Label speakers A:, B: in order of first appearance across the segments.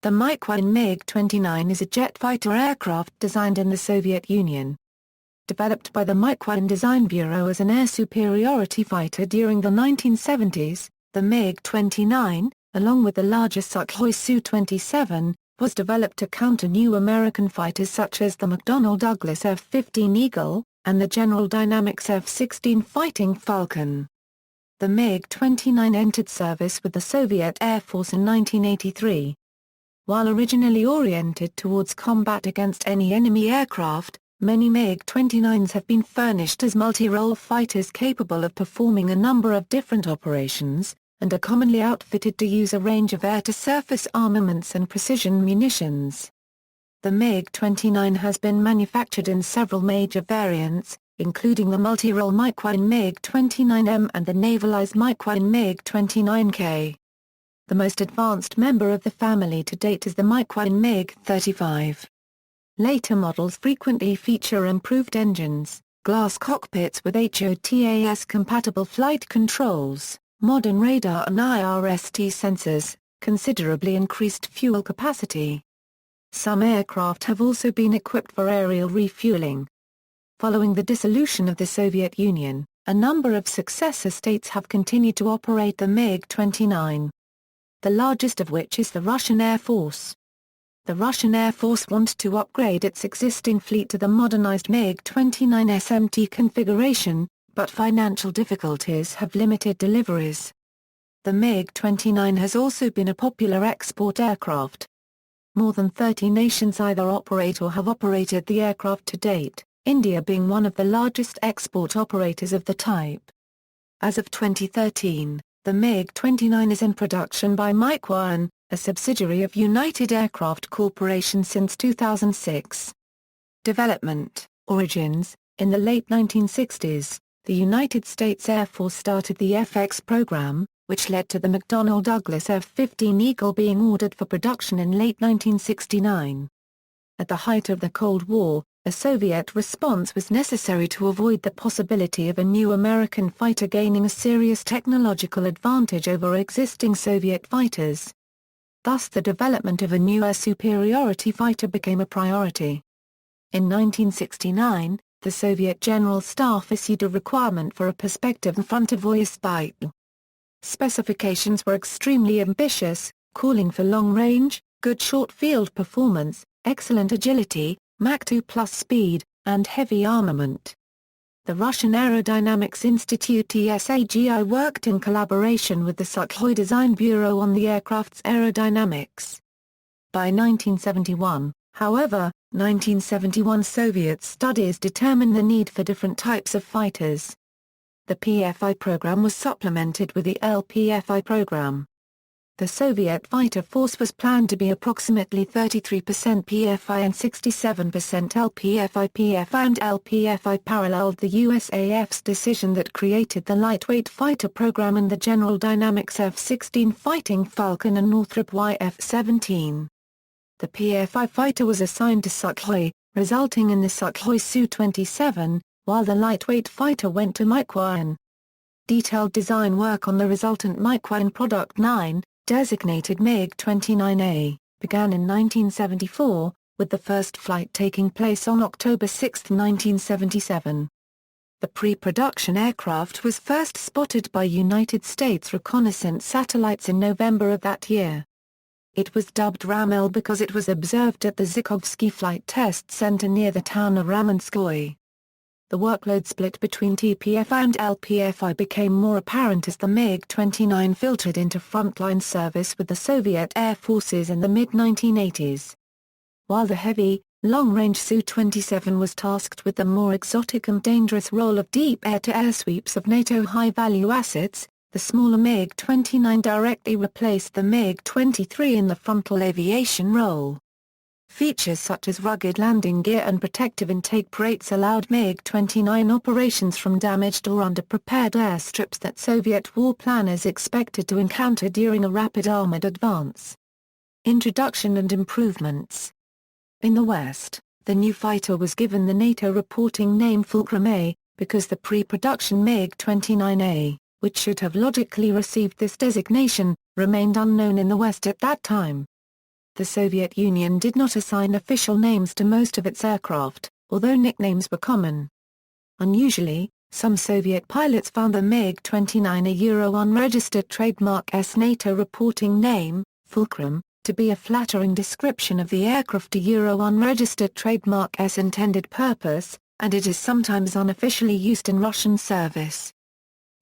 A: The Mikoyan MiG-29 is a jet fighter aircraft designed in the Soviet Union. Developed by the Mikoyan Design Bureau as an air superiority fighter during the 1970s, the MiG-29, along with the larger Sukhoi Su-27, was developed to counter new American fighters such as the McDonnell Douglas F-15 Eagle, and the General Dynamics F-16 fighting Falcon. The MiG-29 entered service with the Soviet Air Force in 1983. While originally oriented towards combat against any enemy aircraft, many MiG-29s have been furnished as multirole fighters capable of performing a number of different operations, and are commonly outfitted to use a range of air-to-surface armaments and precision munitions. The MiG-29 has been manufactured in several major variants, including the multirole Mikoyan MiG-29M and the navalised Mikoyan MiG-29K. The most advanced member of the family to date is the Mikoyan MiG-35. Later models frequently feature improved engines, glass cockpits with HOTAS-compatible flight controls, modern radar and IRST sensors, considerably increased fuel capacity. Some aircraft have also been equipped for aerial refueling. Following the dissolution of the Soviet Union, a number of successor states have continued to operate the MiG-29. The largest of which is the Russian Air Force. The Russian Air Force wanted to upgrade its existing fleet to the modernized MiG-29 SMT configuration, but financial difficulties have limited deliveries. The MiG-29 has also been a popular export aircraft. More than 30 nations either operate or have operated the aircraft to date, India being one of the largest export operators of the type. As of 2013, the MiG-29 is in production by Mikoyan, a subsidiary of United Aircraft Corporation since 2006. Development origins: in the late 1960s, the United States Air Force started the FX program, which led to the McDonnell Douglas F-15 Eagle being ordered for production in late 1969. At the height of the Cold War, a Soviet response was necessary to avoid the possibility of a new American fighter gaining a serious technological advantage over existing Soviet fighters. Thus the development of a new air superiority fighter became a priority. In 1969, the Soviet General Staff issued a requirement for a perspective front-of-voice fighter. Specifications were extremely ambitious, calling for long range, good short-field performance, excellent agility, Mach 2+ speed, and heavy armament. The Russian Aerodynamics Institute (TSAGI) worked in collaboration with the Sukhoi Design Bureau on the aircraft's aerodynamics. By 1971, however, 1971 Soviet studies determined the need for different types of fighters. The PFI program was supplemented with the LPFI program. The Soviet fighter force was planned to be approximately 33% PFI and 67% LPFI. PFI and LPFI paralleled the USAF's decision that created the lightweight fighter program and the General Dynamics F-16 fighting Falcon and Northrop F-17. The PFI fighter was assigned to Sukhoi, resulting in the Sukhoi Su-27, while the lightweight fighter went to Mikoyan. Detailed design work on the resultant Mikoyan Product 9, designated MiG-29A, began in 1974, with the first flight taking place on October 6, 1977. The pre-production aircraft was first spotted by United States reconnaissance satellites in November of that year. It was dubbed RAM-L because it was observed at the Zhukovsky Flight Test Center near the town of Ramenskoye. The workload split between TPFI and LPFI became more apparent as the MiG-29 filtered into frontline service with the Soviet Air Forces in the mid-1980s. While the heavy, long-range Su-27 was tasked with the more exotic and dangerous role of deep air-to-air sweeps of NATO high-value assets, the smaller MiG-29 directly replaced the MiG-23 in the frontal aviation role. Features such as rugged landing gear and protective intake plates allowed MiG-29 operations from damaged or underprepared airstrips that Soviet war planners expected to encounter during a rapid armored advance. Introduction and improvements. In the West, the new fighter was given the NATO reporting name Fulcrum A, because the pre-production MiG-29A, which should have logically received this designation, remained unknown in the West at that time. The Soviet Union did not assign official names to most of its aircraft, although nicknames were common. Unusually, some Soviet pilots found the MiG-29 a Euro unregistered trademark S NATO reporting name, Fulcrum, to be a flattering description of the aircraft a Euro unregistered trademark S intended purpose, and it is sometimes unofficially used in Russian service.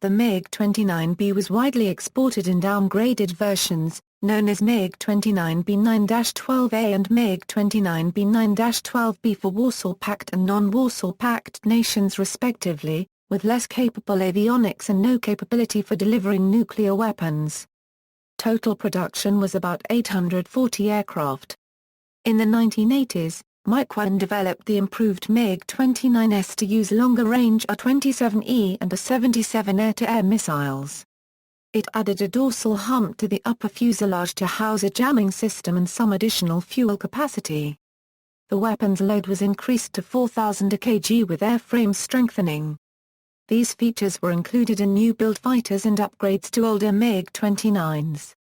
A: The MiG-29B was widely exported in downgraded versions, known as MiG-29B9-12A and MiG-29B9-12B for Warsaw Pact and non-Warsaw Pact nations respectively, with less capable avionics and no capability for delivering nuclear weapons. Total production was about 840 aircraft. In the 1980s, Mikoyan developed the improved MiG-29S to use longer-range A-27E and A-77 air-to-air missiles. It added a dorsal hump to the upper fuselage to house a jamming system and some additional fuel capacity. The weapons load was increased to 4,000 kg with airframe strengthening. These features were included in new-build fighters and upgrades to older MiG-29s.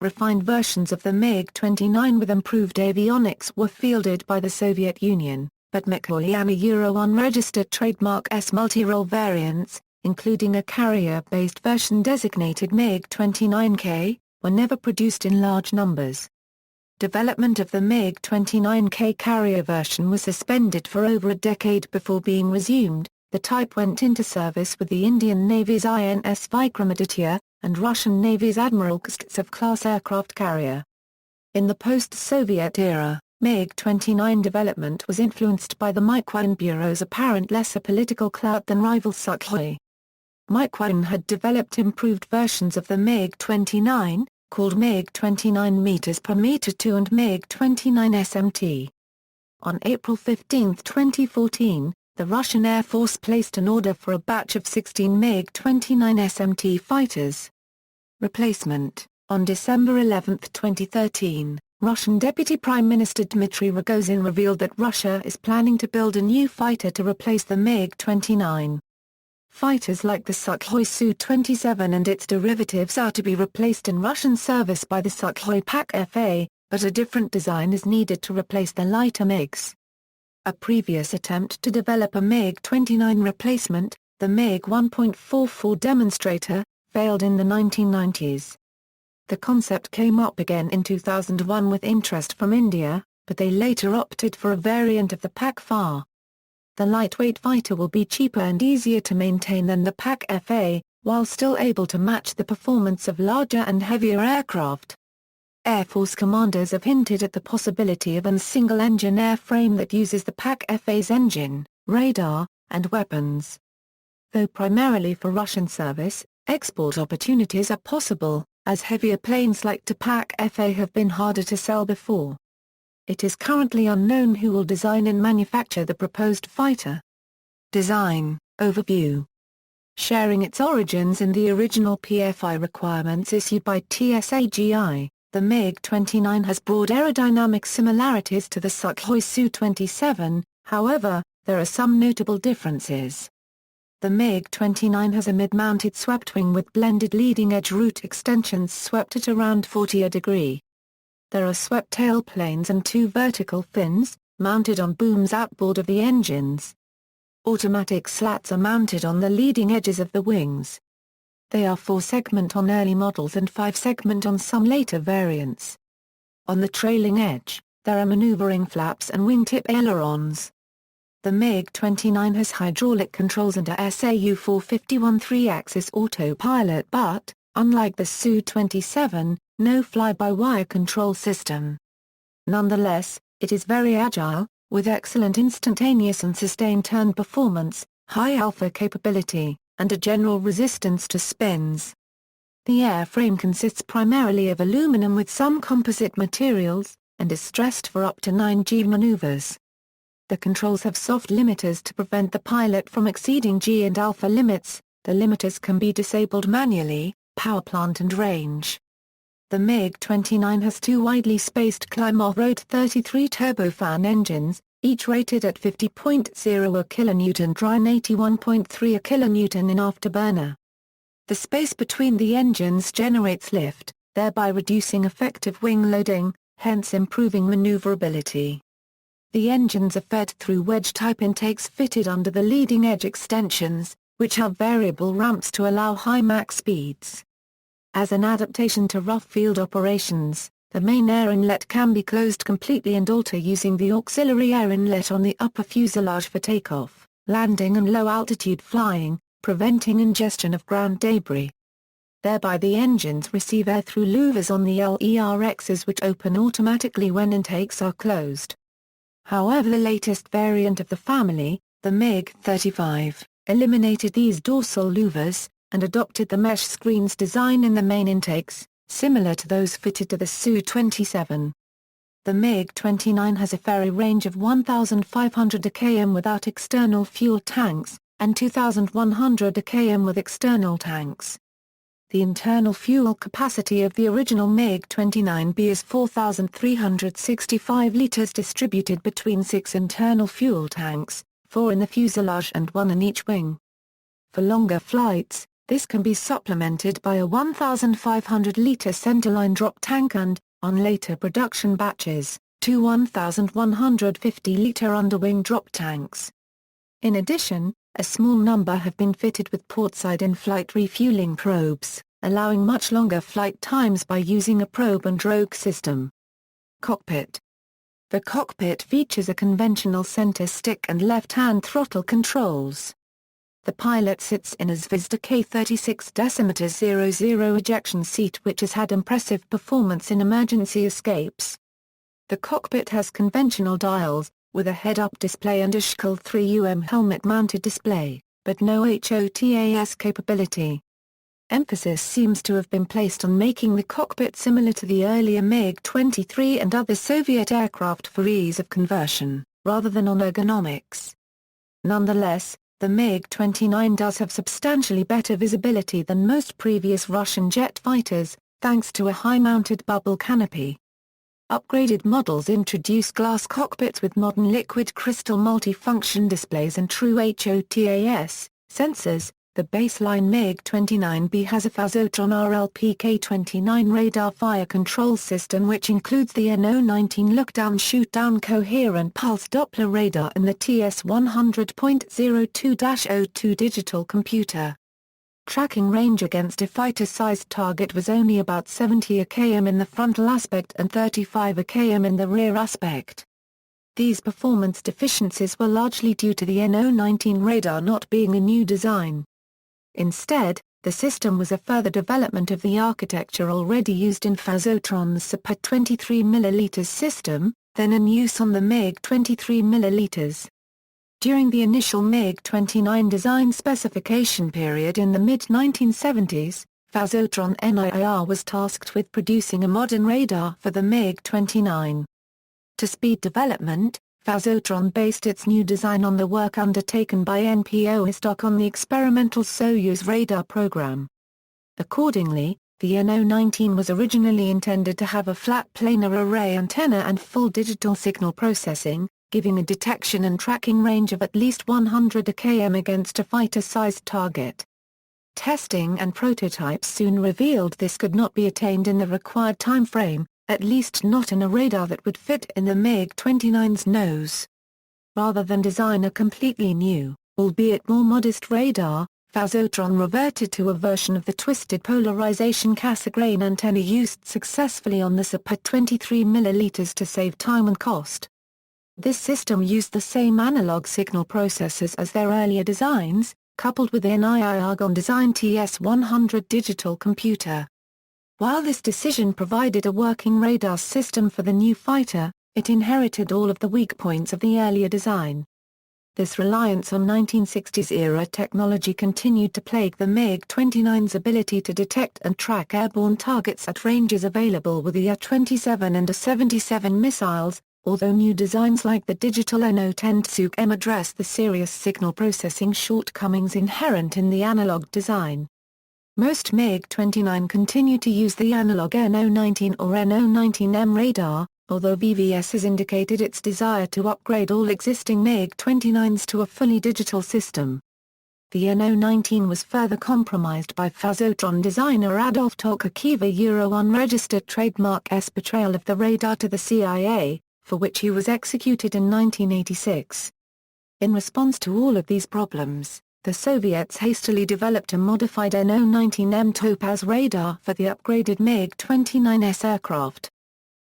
A: Refined versions of the MiG-29 with improved avionics were fielded by the Soviet Union, but Mikoyan Euro unregistered trademark S multirole variants, including a carrier-based version designated MiG-29K, were never produced in large numbers. Development of the MiG-29K carrier version was suspended for over a decade before being resumed. The type went into service with the Indian Navy's INS Vikramaditya, and Russian Navy's Admiral Kostov-class aircraft carrier. In the post-Soviet era, MiG-29 development was influenced by the Mikoyan Bureau's apparent lesser political clout than rival Sukhoi. Mikoyan had developed improved versions of the MiG-29, called MiG-29 meters per meter 2 and MiG-29 SMT. On April 15, 2014, the Russian Air Force placed an order for a batch of 16 MiG-29 SMT fighters. Replacement. On December 11, 2013, Russian Deputy Prime Minister Dmitry Rogozin revealed that Russia is planning to build a new fighter to replace the MiG-29. Fighters like the Sukhoi Su-27 and its derivatives are to be replaced in Russian service by the Sukhoi Pak-FA, but a different design is needed to replace the lighter MiGs. A previous attempt to develop a MiG-29 replacement, the MiG-1.44 demonstrator, failed in the 1990s. The concept came up again in 2001 with interest from India, but they later opted for a variant of the Pak-FA. The lightweight fighter will be cheaper and easier to maintain than the Pak-FA, while still able to match the performance of larger and heavier aircraft. Air Force commanders have hinted at the possibility of a single-engine airframe that uses the Pak-FA's engine, radar, and weapons. Though primarily for Russian service, export opportunities are possible, as heavier planes like the Pak-FA have been harder to sell before. It is currently unknown who will design and manufacture the proposed fighter. Design Overview. Sharing its origins in the original PFI requirements issued by TSAGI, the MiG-29 has broad aerodynamic similarities to the Sukhoi Su-27, however, there are some notable differences. The MiG-29 has a mid-mounted swept wing with blended leading-edge root extensions swept at around 40 degrees. There are swept tail planes and 2 vertical fins, mounted on booms outboard of the engines. Automatic slats are mounted on the leading edges of the wings. They are 4-segment on early models and 5-segment on some later variants. On the trailing edge, there are maneuvering flaps and wingtip ailerons. The MiG-29 has hydraulic controls and a Su-451 3-axis autopilot but, unlike the Su-27, no fly-by-wire control system. Nonetheless, it is very agile, with excellent instantaneous and sustained turn performance, high alpha capability, and a general resistance to spins. The airframe consists primarily of aluminum with some composite materials, and is stressed for up to 9G maneuvers. The controls have soft limiters to prevent the pilot from exceeding G and alpha limits. The limiters can be disabled manually, power plant and range. The MiG-29 has 2 widely spaced climb-off-road 33 turbofan engines, each rated at 50.0 kN dry and 81.3 kN in afterburner. The space between the engines generates lift, thereby reducing effective wing loading, hence improving maneuverability. The engines are fed through wedge-type intakes fitted under the leading edge extensions, which have variable ramps to allow high Mach speeds. As an adaptation to rough field operations, the main air inlet can be closed completely and alter using the auxiliary air inlet on the upper fuselage for takeoff, landing and low-altitude flying, preventing ingestion of ground debris. Thereby the engines receive air through louvers on the LERXs which open automatically when intakes are closed. However, the latest variant of the family, the MiG-35, eliminated these dorsal louvers, and adopted the mesh screens design in the main intakes, similar to those fitted to the Su-27. The MiG-29 has a ferry range of 1,500 km without external fuel tanks, and 2,100 km with external tanks. The internal fuel capacity of the original MiG-29B is 4,365 liters distributed between 6 internal fuel tanks, 4 in the fuselage and 1 in each wing. For longer flights, this can be supplemented by a 1,500-liter centerline drop tank and, on later production batches, 2 1,150-liter underwing drop tanks. In addition, a small number have been fitted with portside in-flight refueling probes, allowing much longer flight times by using a probe and drogue system. Cockpit. The cockpit features a conventional center stick and left-hand throttle controls. The pilot sits in a Zvezda K36.00 ejection seat which has had impressive performance in emergency escapes. The cockpit has conventional dials, with a head-up display and a Schkel 3UM helmet-mounted display, but no HOTAS capability. Emphasis seems to have been placed on making the cockpit similar to the earlier MiG-23 and other Soviet aircraft for ease of conversion, rather than on ergonomics. Nonetheless, the MiG-29 does have substantially better visibility than most previous Russian jet fighters, thanks to a high-mounted bubble canopy. Upgraded models introduce glass cockpits with modern liquid crystal multifunction displays and true HOTAS sensors. The baseline MiG-29B has a Phasotron RLPK-29 radar fire control system which includes the NO-19 look-down-shoot-down coherent pulse Doppler radar and the TS-100.02-02 digital computer. Tracking range against a fighter-sized target was only about 70 km in the frontal aspect and 35 km in the rear aspect. These performance deficiencies were largely due to the NO-19 radar not being a new design. Instead, the system was a further development of the architecture already used in Phasotron's Super 23 mm system, then in use on the MiG-23 mm. During the initial MiG-29 design specification period in the mid-1970s, Phasotron NIIR was tasked with producing a modern radar for the MiG-29. To speed development, Phasotron based its new design on the work undertaken by NPO Istok on the experimental Soyuz radar program. Accordingly, the NO-19 was originally intended to have a flat planar array antenna and full digital signal processing, giving a detection and tracking range of at least 100 km against a fighter-sized target. Testing and prototypes soon revealed this could not be attained in the required time frame, at least not in a radar that would fit in the MiG-29's nose. Rather than design a completely new, albeit more modest radar, Phasotron reverted to a version of the twisted polarization Cassegrain antenna used successfully on the Super 23 mm to save time and cost. This system used the same analog signal processors as their earlier designs, coupled with an Argonne-designed TS-100 digital computer. While this decision provided a working radar system for the new fighter, it inherited all of the weak points of the earlier design. This reliance on 1960s-era technology continued to plague the MiG-29's ability to detect and track airborne targets at ranges available with the A-27 and A-77 missiles, although new designs like the digital NO-10 Tsuk-M address the serious signal processing shortcomings inherent in the analog design. Most MiG-29 continue to use the analog NO-19 or NO-19M radar, although VVS has indicated its desire to upgrade all existing MiG-29s to a fully digital system. The NO-19 was further compromised by Phasotron designer Adolf Tolkachiva unregistered trademark S betrayal of the radar to the CIA, for which he was executed in 1986. In response to all of these problems, the Soviets hastily developed a modified NO-19M Topaz radar for the upgraded MiG-29S aircraft.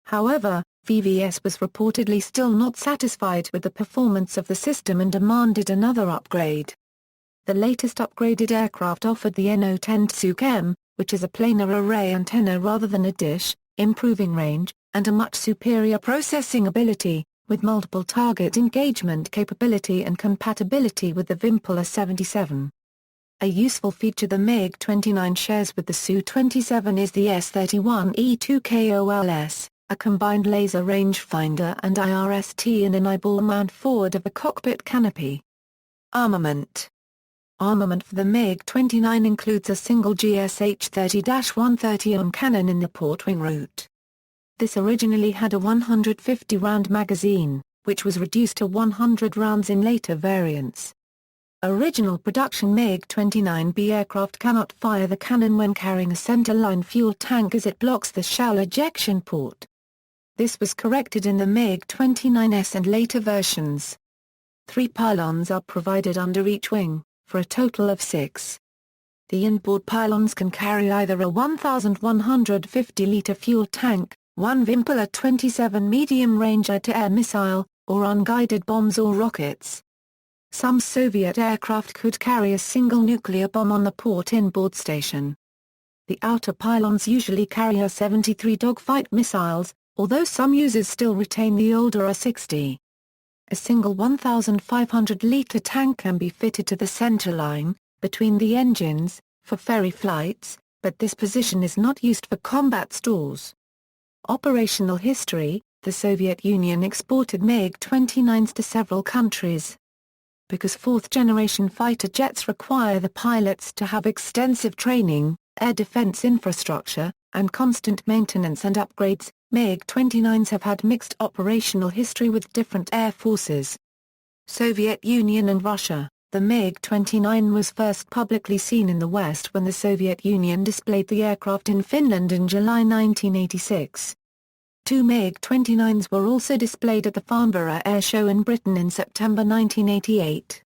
A: However, VVS was reportedly still not satisfied with the performance of the system and demanded another upgrade. The latest upgraded aircraft offered the NO-10 Sukhoi, which is a planar array antenna rather than a dish, improving range, and a much superior processing ability, with multiple target engagement capability and compatibility with the Vimpula 77. A useful feature the MiG-29 shares with the Su-27 is the S-31E2KOLS, a combined laser rangefinder and IRST in an eyeball mount forward of the cockpit canopy. Armament. Armament for the MiG-29 includes a single GSH-30-130 cannon in the port-wing root. This originally had a 150-round magazine, which was reduced to 100 rounds in later variants. Original production MiG-29B aircraft cannot fire the cannon when carrying a centerline fuel tank as it blocks the shell ejection port. This was corrected in the MiG-29S and later versions. 3 pylons are provided under each wing, for a total of 6. The inboard pylons can carry either a 1,150-liter fuel tank, one Vimpula 27 medium-range air-to-air missile, or unguided bombs or rockets. Some Soviet aircraft could carry a single nuclear bomb on the port inboard station. The outer pylons usually carry A-73 dogfight missiles, although some users still retain the older A-60. A single 1,500-liter tank can be fitted to the centerline, between the engines, for ferry flights, but this position is not used for combat stores. Operational history: the Soviet Union exported MiG-29s to several countries. Because fourth-generation fighter jets require the pilots to have extensive training, air defense infrastructure, and constant maintenance and upgrades, MiG-29s have had mixed operational history with different air forces. Soviet Union and Russia. The MiG-29 was first publicly seen in the West when the Soviet Union displayed the aircraft in Finland in July 1986. 2 MiG-29s were also displayed at the Farnborough Air Show in Britain in September 1988.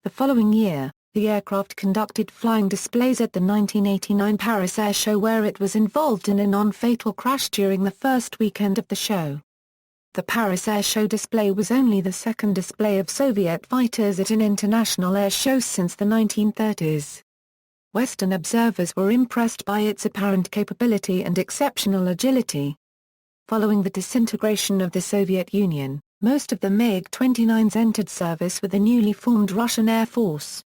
A: The following year, the aircraft conducted flying displays at the 1989 Paris Air Show where it was involved in a non-fatal crash during the first weekend of the show. The Paris Air Show display was only the second display of Soviet fighters at an international air show since the 1930s. Western observers were impressed by its apparent capability and exceptional agility. Following the disintegration of the Soviet Union, most of the MiG-29s entered service with the newly formed Russian Air Force.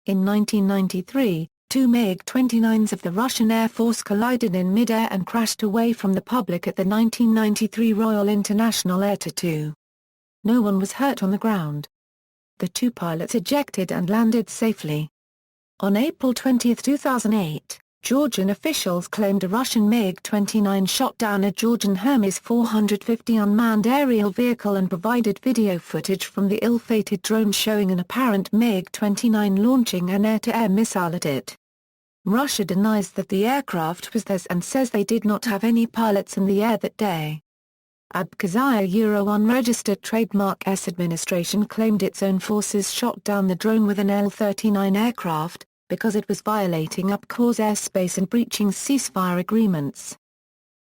A: In 1993, 2 MiG-29s of the Russian Air Force collided in mid-air and crashed away from the public at the 1993 Royal International Air Tattoo. No one was hurt on the ground. The 2 pilots ejected and landed safely. On April 20, 2008, Georgian officials claimed a Russian MiG-29 shot down a Georgian Hermes 450 unmanned aerial vehicle and provided video footage from the ill-fated drone showing an apparent MiG-29 launching an air-to-air missile at it. Russia denies that the aircraft was theirs and says they did not have any pilots in the air that day. Abkhazia unregistered trademark S administration claimed its own forces shot down the drone with an Il-39 aircraft, because it was violating Abkhaz airspace and breaching ceasefire agreements.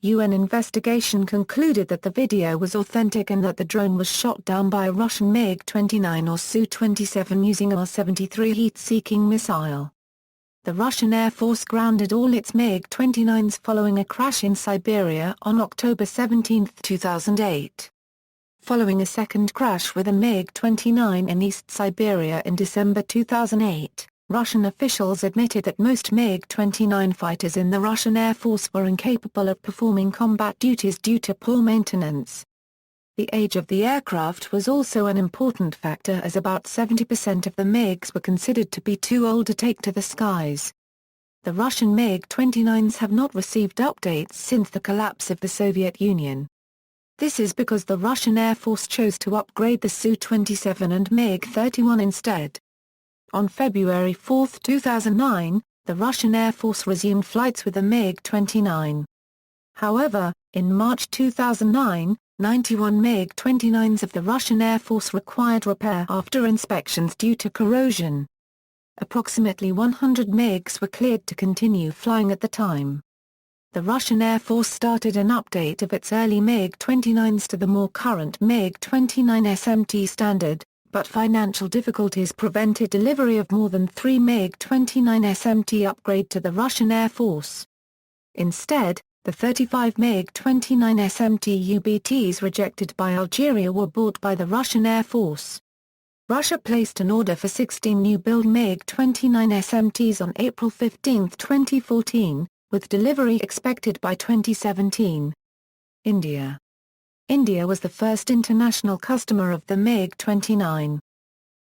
A: UN investigation concluded that the video was authentic and that the drone was shot down by a Russian MiG-29 or Su-27 using a R-73 heat-seeking missile. The Russian Air Force grounded all its MiG-29s following a crash in Siberia on October 17, 2008. Following a second crash with a MiG-29 in East Siberia in December 2008, Russian officials admitted that most MiG-29 fighters in the Russian Air Force were incapable of performing combat duties due to poor maintenance. The age of the aircraft was also an important factor as about 70% of the MiGs were considered to be too old to take to the skies. The Russian MiG-29s have not received updates since the collapse of the Soviet Union. This is because the Russian Air Force chose to upgrade the Su-27 and MiG-31 instead. On February 4, 2009, the Russian Air Force resumed flights with the MiG-29. However, in March 2009, 91 MiG-29s of the Russian Air Force required repair after inspections due to corrosion. Approximately 100 MiGs were cleared to continue flying at the time. The Russian Air Force started an update of its early MiG-29s to the more current MiG-29 SMT standard, but financial difficulties prevented delivery of more than 3 MiG-29 SMT upgrade to the Russian Air Force. Instead, the 35 MiG-29 SMT UBTs rejected by Algeria were bought by the Russian Air Force. Russia placed an order for 16 new-build MiG-29 SMTs on April 15, 2014, with delivery expected by 2017. India was the first international customer of the MiG-29.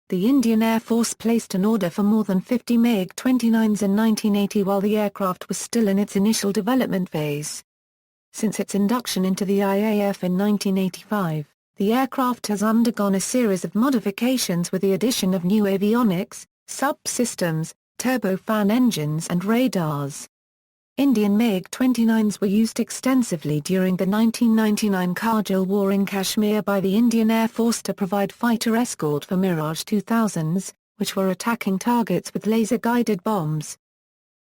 A: The Indian Air Force placed an order for more than 50 MiG-29s in 1980 while the aircraft was still in its initial development phase. Since its induction into the IAF in 1985, the aircraft has undergone a series of modifications with the addition of new avionics, subsystems, turbofan engines and radars. Indian MiG-29s were used extensively during the 1999 Kargil War in Kashmir by the Indian Air Force to provide fighter escort for Mirage 2000s, which were attacking targets with laser-guided bombs.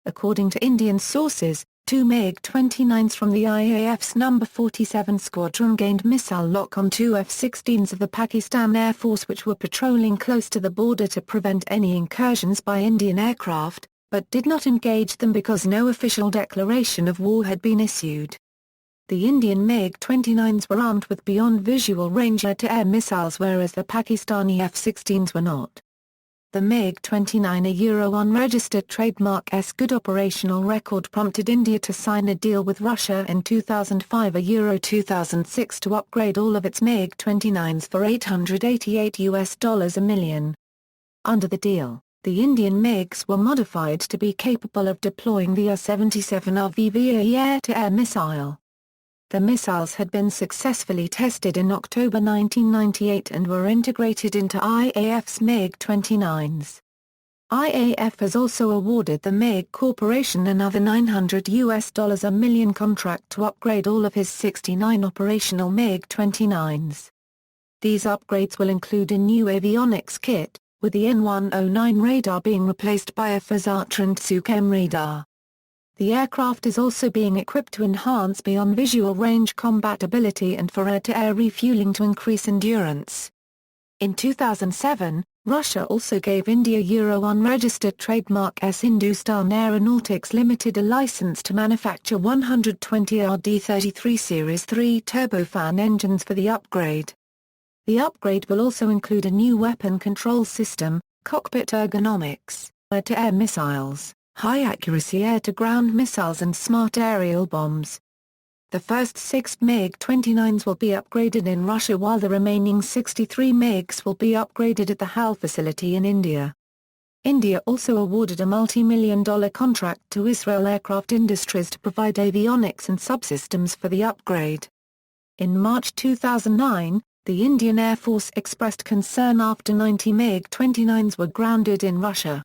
A: According to Indian sources, 2 MiG-29s from the IAF's No. 47 Squadron gained missile lock on 2 F-16s of the Pakistan Air Force which were patrolling close to the border to prevent any incursions by Indian aircraft, but did not engage them because no official declaration of war had been issued. The Indian MiG-29s were armed with beyond visual range air-to-air missiles whereas the Pakistani F-16s were not. The MiG-29 a unregistered trademark S good operational record prompted India to sign a deal with Russia in 2005 a 2006 to upgrade all of its MiG-29s for $888 a million. Under the deal, the Indian MiGs were modified to be capable of deploying the R-77 air-to-air missile. The missiles had been successfully tested in October 1998 and were integrated into IAF's MiG-29s. IAF has also awarded the MiG Corporation another $900 a million contract to upgrade all of his 69 operational MiG-29s. These upgrades will include a new avionics kit, with the N109 radar being replaced by a Fazat-trained Sukhoi radar. The aircraft is also being equipped to enhance beyond visual range compatibility and for air-to-air refueling to increase endurance. In 2007, Russia also gave India unregistered trademark S Hindustan Aeronautics Limited a license to manufacture 120 RD-33 Series 3 turbofan engines for the upgrade. The upgrade will also include a new weapon control system, cockpit ergonomics, air-to-air missiles, high-accuracy air-to-ground missiles and smart aerial bombs. The first 6 MiG-29s will be upgraded in Russia while the remaining 63 MiGs will be upgraded at the HAL facility in India. India also awarded a multi-million-dollar contract to Israel Aircraft Industries to provide avionics and subsystems for the upgrade. In March 2009, the Indian Air Force expressed concern after 90 MiG-29s were grounded in Russia.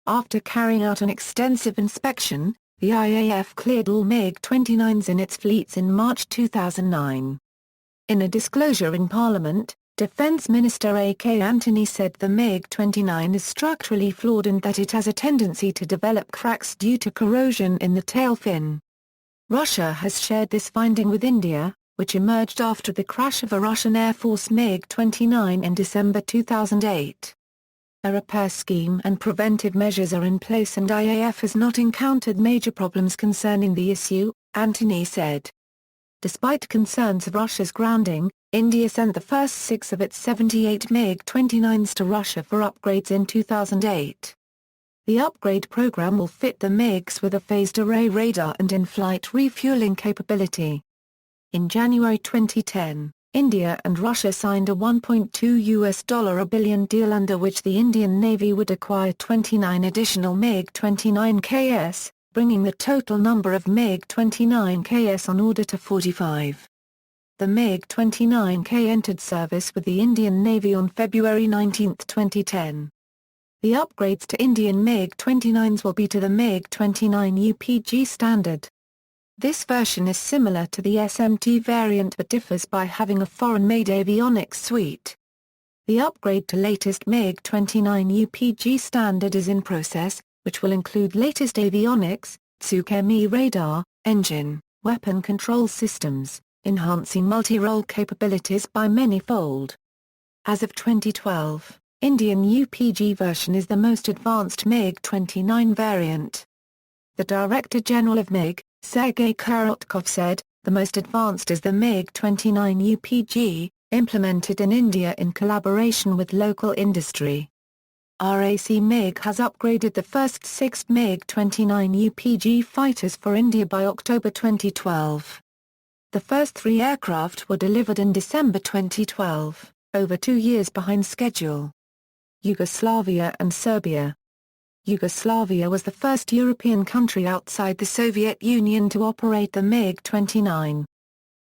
A: After carrying out an extensive inspection, the IAF cleared all MiG-29s in its fleets in March 2009. In a disclosure in Parliament, Defence Minister A.K. Antony said the MiG-29 is structurally flawed and that it has a tendency to develop cracks due to corrosion in the tail fin. Russia has shared this finding with India, which emerged after the crash of a Russian Air Force MiG-29 in December 2008. A repair scheme and preventive measures are in place and IAF has not encountered major problems concerning the issue, Antony said. Despite concerns of Russia's grounding, India sent the first 6 of its 78 MiG-29s to Russia for upgrades in 2008. The upgrade program will fit the MiGs with a phased array radar and in-flight refueling capability. In January 2010, India and Russia signed a $1.2 billion deal under which the Indian Navy would acquire 29 additional MiG-29Ks, bringing the total number of MiG-29Ks on order to 45. The MiG-29K entered service with the Indian Navy on February 19, 2010. The upgrades to Indian MiG-29s will be to the MiG-29 UPG standard. This version is similar to the SMT variant but differs by having a foreign-made avionics suite. The upgrade to latest MiG-29 UPG standard is in process, which will include latest avionics, Sukhoi radar, engine, weapon control systems, enhancing multirole capabilities by many-fold. As of 2012, Indian UPG version is the most advanced MiG-29 variant. The Director General of MiG, Sergei Korotkov said, "The most advanced is the MiG-29 UPG, implemented in India in collaboration with local industry." RAC MiG has upgraded the first 6 MiG-29 UPG fighters for India by October 2012. The first 3 aircraft were delivered in December 2012, over 2 years behind schedule. Yugoslavia and Serbia. Yugoslavia was the first European country outside the Soviet Union to operate the MiG-29.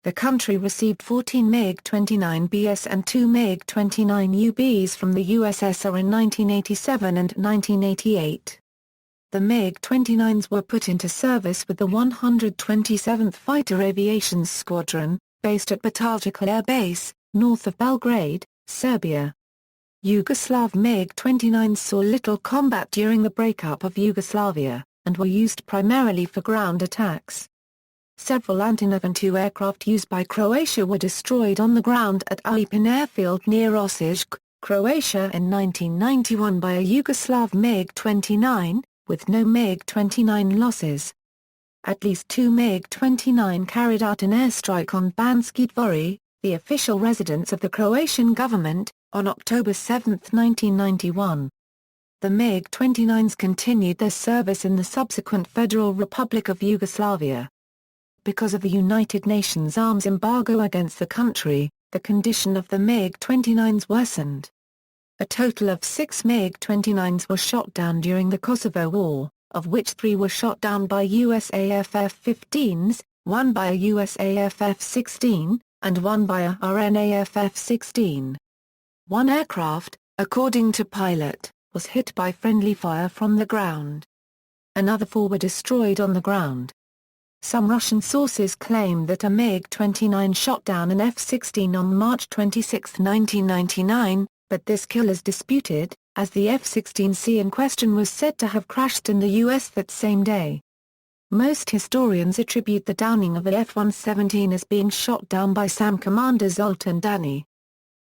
A: The country received 14 MiG-29Bs and 2 MiG-29UBs from the USSR in 1987 and 1988. The MiG-29s were put into service with the 127th Fighter Aviation Squadron, based at Batajka Air Base, north of Belgrade, Serbia. Yugoslav MiG-29s saw little combat during the breakup of Yugoslavia, and were used primarily for ground attacks. Several Antonov II aircraft used by Croatia were destroyed on the ground at Ujpin airfield near Osijek, Croatia in 1991 by a Yugoslav MiG-29, with no MiG-29 losses. At least 2 MiG-29 carried out an airstrike on Banski Dvori, the official residence of the Croatian government, on October 7, 1991. The MiG-29s continued their service in the subsequent Federal Republic of Yugoslavia. Because of the United Nations arms embargo against the country, the condition of the MiG-29s worsened. A total of 6 MiG-29s were shot down during the Kosovo War, of which 3 were shot down by USAF F-15s, 1 by a USAF F-16, and 1 by a RNAF F-16. 1 aircraft, according to pilot, was hit by friendly fire from the ground. Another 4 were destroyed on the ground. Some Russian sources claim that a MiG-29 shot down an F-16 on March 26, 1999, but this kill is disputed, as the F-16C in question was said to have crashed in the U.S. that same day. Most historians attribute the downing of the F-117 as being shot down by SAM Commander Zoltan Dany.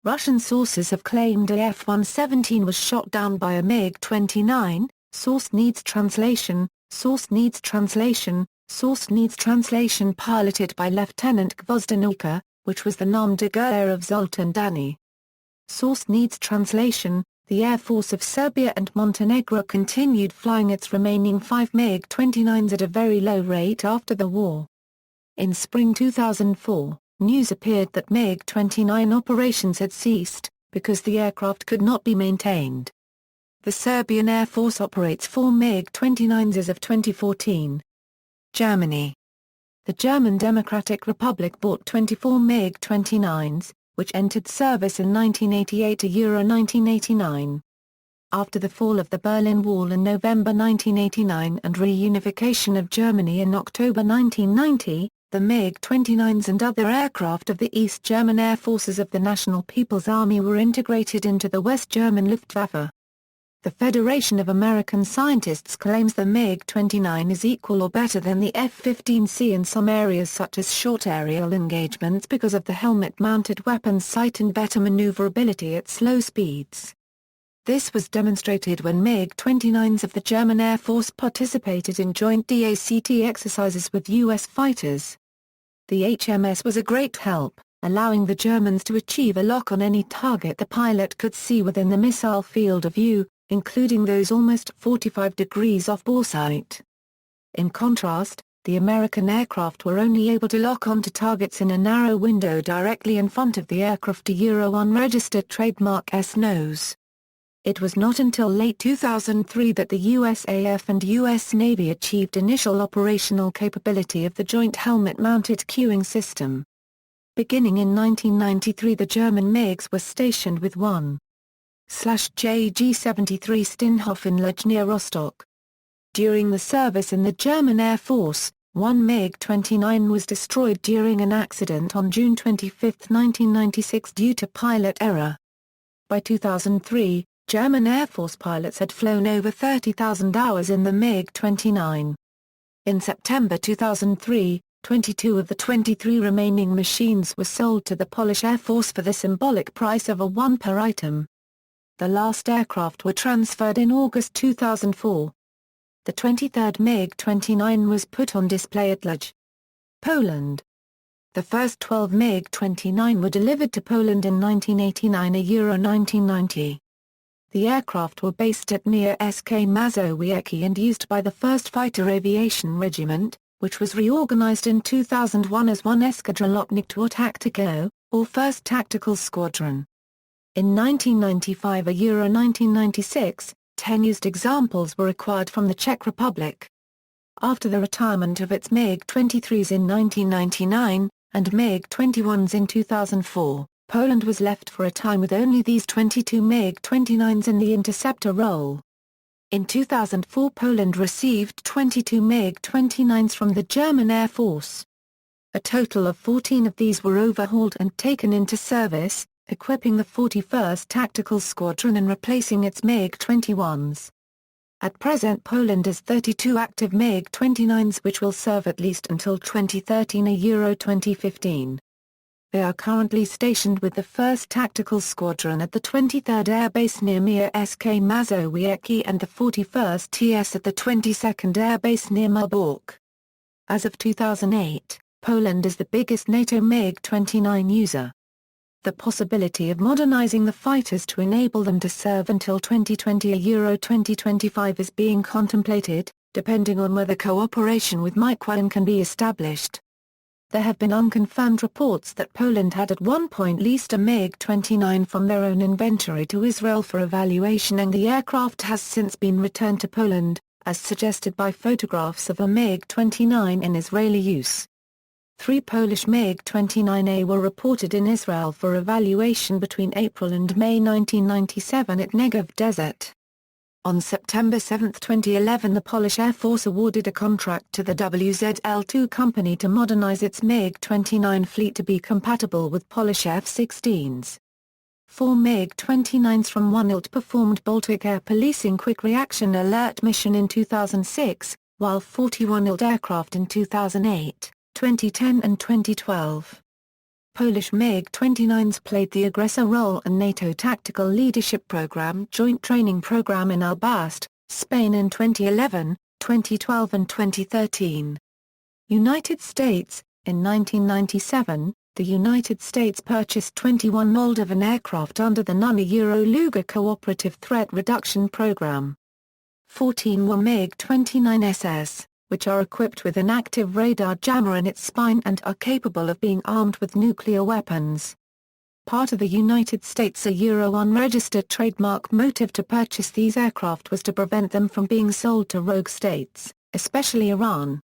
A: Russian sources have claimed a F-117 was shot down by a MiG-29, source needs translation, source needs translation, source needs translation piloted by Lieutenant Gvozdenuka, which was the nom de guerre of Zoltan Dany. Source needs translation, the Air Force of Serbia and Montenegro continued flying its remaining 5 MiG-29s at a very low rate after the war. In spring 2004, news appeared that MiG-29 operations had ceased, because the aircraft could not be maintained. The Serbian Air Force operates 4 MiG-29s as of 2014. Germany. The German Democratic Republic bought 24 MiG-29s, which entered service in 1988 to Euro 1989. After the fall of the Berlin Wall in November 1989 and reunification of Germany in October 1990, the MiG-29s and other aircraft of the East German Air Forces of the National People's Army were integrated into the West German Luftwaffe. The Federation of American Scientists claims the MiG-29 is equal or better than the F-15C in some areas such as short aerial engagements because of the helmet-mounted weapons sight and better maneuverability at slow speeds. This was demonstrated when MiG-29s of the German Air Force participated in joint DACT exercises with U.S. fighters. The HMS was a great help, allowing the Germans to achieve a lock on any target the pilot could see within the missile field of view, including those almost 45 degrees off boresight. In contrast, the American aircraft were only able to lock onto targets in a narrow window directly in front of the aircraft to Euro unregistered trademark S-nose. It was not until late 2003 that the USAF and U.S. Navy achieved initial operational capability of the joint helmet-mounted cueing system. Beginning in 1993 the German MiGs were stationed with 1. JG-73 Stinhofen near Rostock. During the service in the German Air Force, one MiG-29 was destroyed during an accident on June 25, 1996 due to pilot error. By 2003, German Air Force pilots had flown over 30,000 hours in the MiG-29. In September 2003, 22 of the 23 remaining machines were sold to the Polish Air Force for the symbolic price of a 1 per item. The last aircraft were transferred in August 2004. The 23rd MiG-29 was put on display at Lodz, Poland. The first 12 MiG-29 were delivered to Poland in 1989 Euro 1990. The aircraft were based at near SK Mazowiecki and used by the 1st Fighter Aviation Regiment, which was reorganized in 2001 as 1 Eskadrolotnictwo Taktiko, or 1st Tactical Squadron. In 1995 Euro 1996, 10 used examples were acquired from the Czech Republic. After the retirement of its MiG-23s in 1999, and MiG-21s in 2004, Poland was left for a time with only these 22 MiG-29s in the interceptor role. In 2004 Poland received 22 MiG-29s from the German Air Force. A total of 14 of these were overhauled and taken into service, equipping the 41st Tactical Squadron and replacing its MiG-21s. At present Poland has 32 active MiG-29s which will serve at least until 2013 Euro 2015. They are currently stationed with the 1st Tactical Squadron at the 23rd Air Base near SK Mazowiecki and the 41st TS at the 22nd Air Base near Malbork. As of 2008, Poland is the biggest NATO MiG-29 user. The possibility of modernizing the fighters to enable them to serve until 2020 Euro 2025 is being contemplated, depending on whether cooperation with Mikoyan can be established. There have been unconfirmed reports that Poland had at one point leased a MiG-29 from their own inventory to Israel for evaluation, and the aircraft has since been returned to Poland, as suggested by photographs of a MiG-29 in Israeli use. 3 Polish MiG-29A were reported in Israel for evaluation between April and May 1997 at Negev Desert. On September 7, 2011 the Polish Air Force awarded a contract to the WZL-2 company to modernize its MiG-29 fleet to be compatible with Polish F-16s. 4 MiG-29s from Unilt performed Baltic Air Policing Quick Reaction Alert mission in 2006, while 41 Unilt aircraft in 2008. 2010 and 2012. Polish MiG-29s played the aggressor role in NATO Tactical Leadership Program Joint Training Program in Albast, Spain in 2011, 2012 and 2013. United States. In 1997, the United States purchased 21 Moldovan aircraft under the NUNA Euro-Luga Cooperative Threat Reduction Program. 14 were MiG-29SS, which are equipped with an active radar jammer in its spine and are capable of being armed with nuclear weapons. Part of the United States' Euro unregistered trademark motive to purchase these aircraft was to prevent them from being sold to rogue states, especially Iran.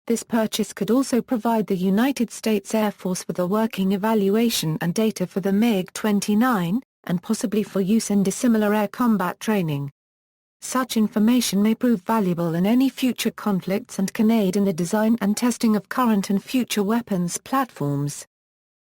A: This purchase could also provide the United States Air Force with a working evaluation and data for the MiG-29, and possibly for use in dissimilar air combat training. Such information may prove valuable in any future conflicts and can aid in the design and testing of current and future weapons platforms.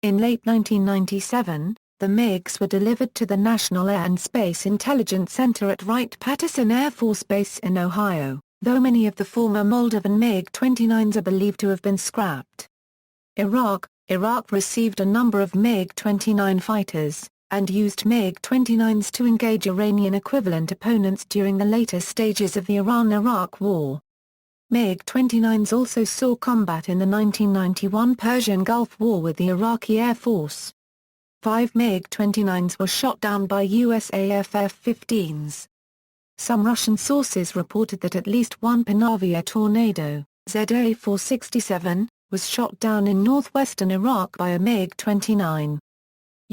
A: In late 1997, the MiGs were delivered to the National Air and Space Intelligence Center at Wright-Patterson Air Force Base in Ohio, though many of the former Moldovan MiG-29s are believed to have been scrapped. Iraq received a number of MiG-29 fighters, and used MiG-29s to engage Iranian equivalent opponents during the later stages of the Iran-Iraq War. MiG-29s also saw combat in the 1991 Persian Gulf War with the Iraqi Air Force. 5 MiG-29s were shot down by USAF F-15s. Some Russian sources reported that at least one Panavia Tornado, ZA-467, was shot down in northwestern Iraq by a MiG-29.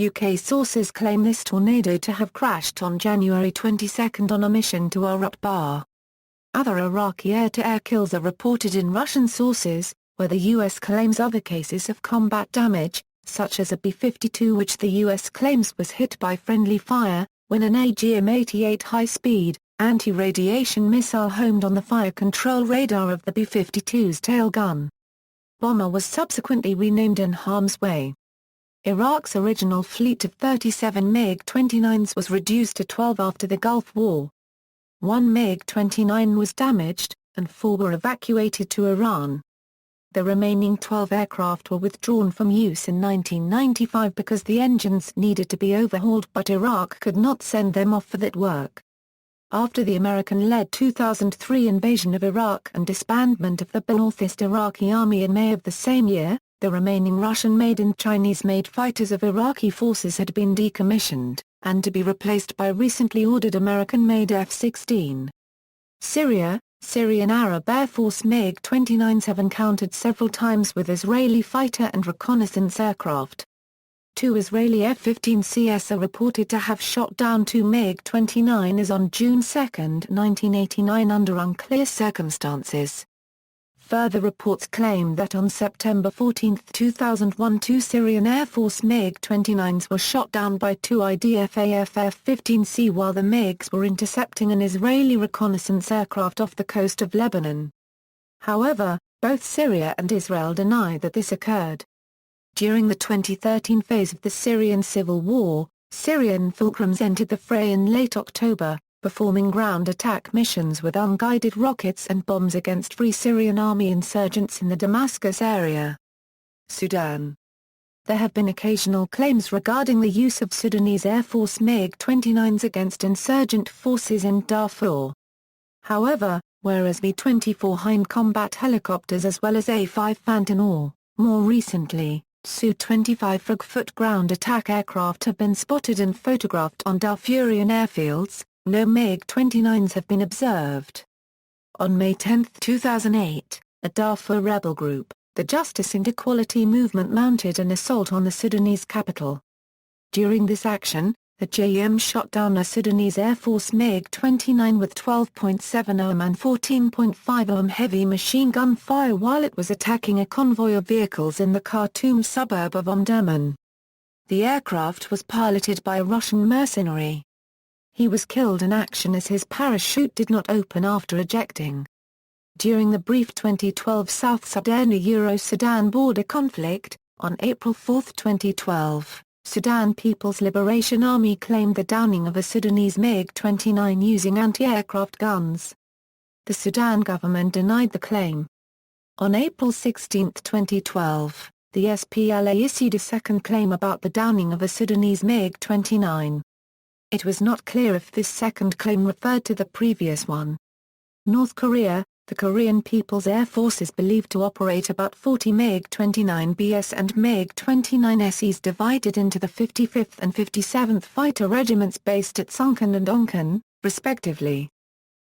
A: UK sources claim this tornado to have crashed on January 22 on a mission to Arab. Other Iraqi air-to-air kills are reported in Russian sources, where the US claims other cases of combat damage, such as a B-52 which the US claims was hit by friendly fire, when an AGM-88 high-speed, anti-radiation missile homed on the fire control radar of the B-52's tail gun. Bomber was subsequently renamed in harm's way. Iraq's original fleet of 37 MiG-29s was reduced to 12 after the Gulf War. One MiG-29 was damaged, and 4 were evacuated to Iran. The remaining 12 aircraft were withdrawn from use in 1995 because the engines needed to be overhauled, but Iraq could not send them off for that work. After the American-led 2003 invasion of Iraq and disbandment of the Northeast Iraqi Army in May of the same year, the remaining Russian-made and Chinese-made fighters of Iraqi forces had been decommissioned, and to be replaced by recently ordered American-made F-16. Syrian Arab Air Force MiG-29s have encountered several times with Israeli fighter and reconnaissance aircraft. 2 Israeli F-15Cs are reported to have shot down 2 MiG-29s on June 2, 1989 under unclear circumstances. Further reports claim that on September 14, 2001 2 Syrian Air Force MiG-29s were shot down by 2 IDF F-15C while the MiGs were intercepting an Israeli reconnaissance aircraft off the coast of Lebanon. However, both Syria and Israel deny that this occurred. During the 2013 phase of the Syrian civil war, Syrian Fulcrums entered the fray in late October, performing ground attack missions with unguided rockets and bombs against Free Syrian Army insurgents in the Damascus area. Sudan. There have been occasional claims regarding the use of Sudanese Air Force MiG-29s against insurgent forces in Darfur. However, whereas V-24 Hind combat helicopters as well as A-5 Phantom or, more recently, Su-25 frog-foot ground attack aircraft have been spotted and photographed on Darfurian airfields, no MiG-29s have been observed. On May 10, 2008, a Darfur rebel group, the Justice and Equality Movement, mounted an assault on the Sudanese capital. During this action, the JM shot down a Sudanese Air Force MiG-29 with 12.7 ohm and 14.5 ohm heavy machine gun fire while it was attacking a convoy of vehicles in the Khartoum suburb of Omdurman. The aircraft was piloted by a Russian mercenary. He was killed in action as his parachute did not open after ejecting. During the brief 2012 South Sudan-Sudan border conflict, on April 4, 2012, Sudan People's Liberation Army claimed the downing of a Sudanese MiG-29 using anti-aircraft guns. The Sudan government denied the claim. On April 16, 2012, the SPLA issued a second claim about the downing of a Sudanese MiG-29. It was not clear if this second claim referred to the previous one. North Korea. The Korean People's Air Force is believed to operate about 40 MiG-29Bs and MiG-29Cs divided into the 55th and 57th Fighter Regiments based at Suncheon and Oncheon, respectively.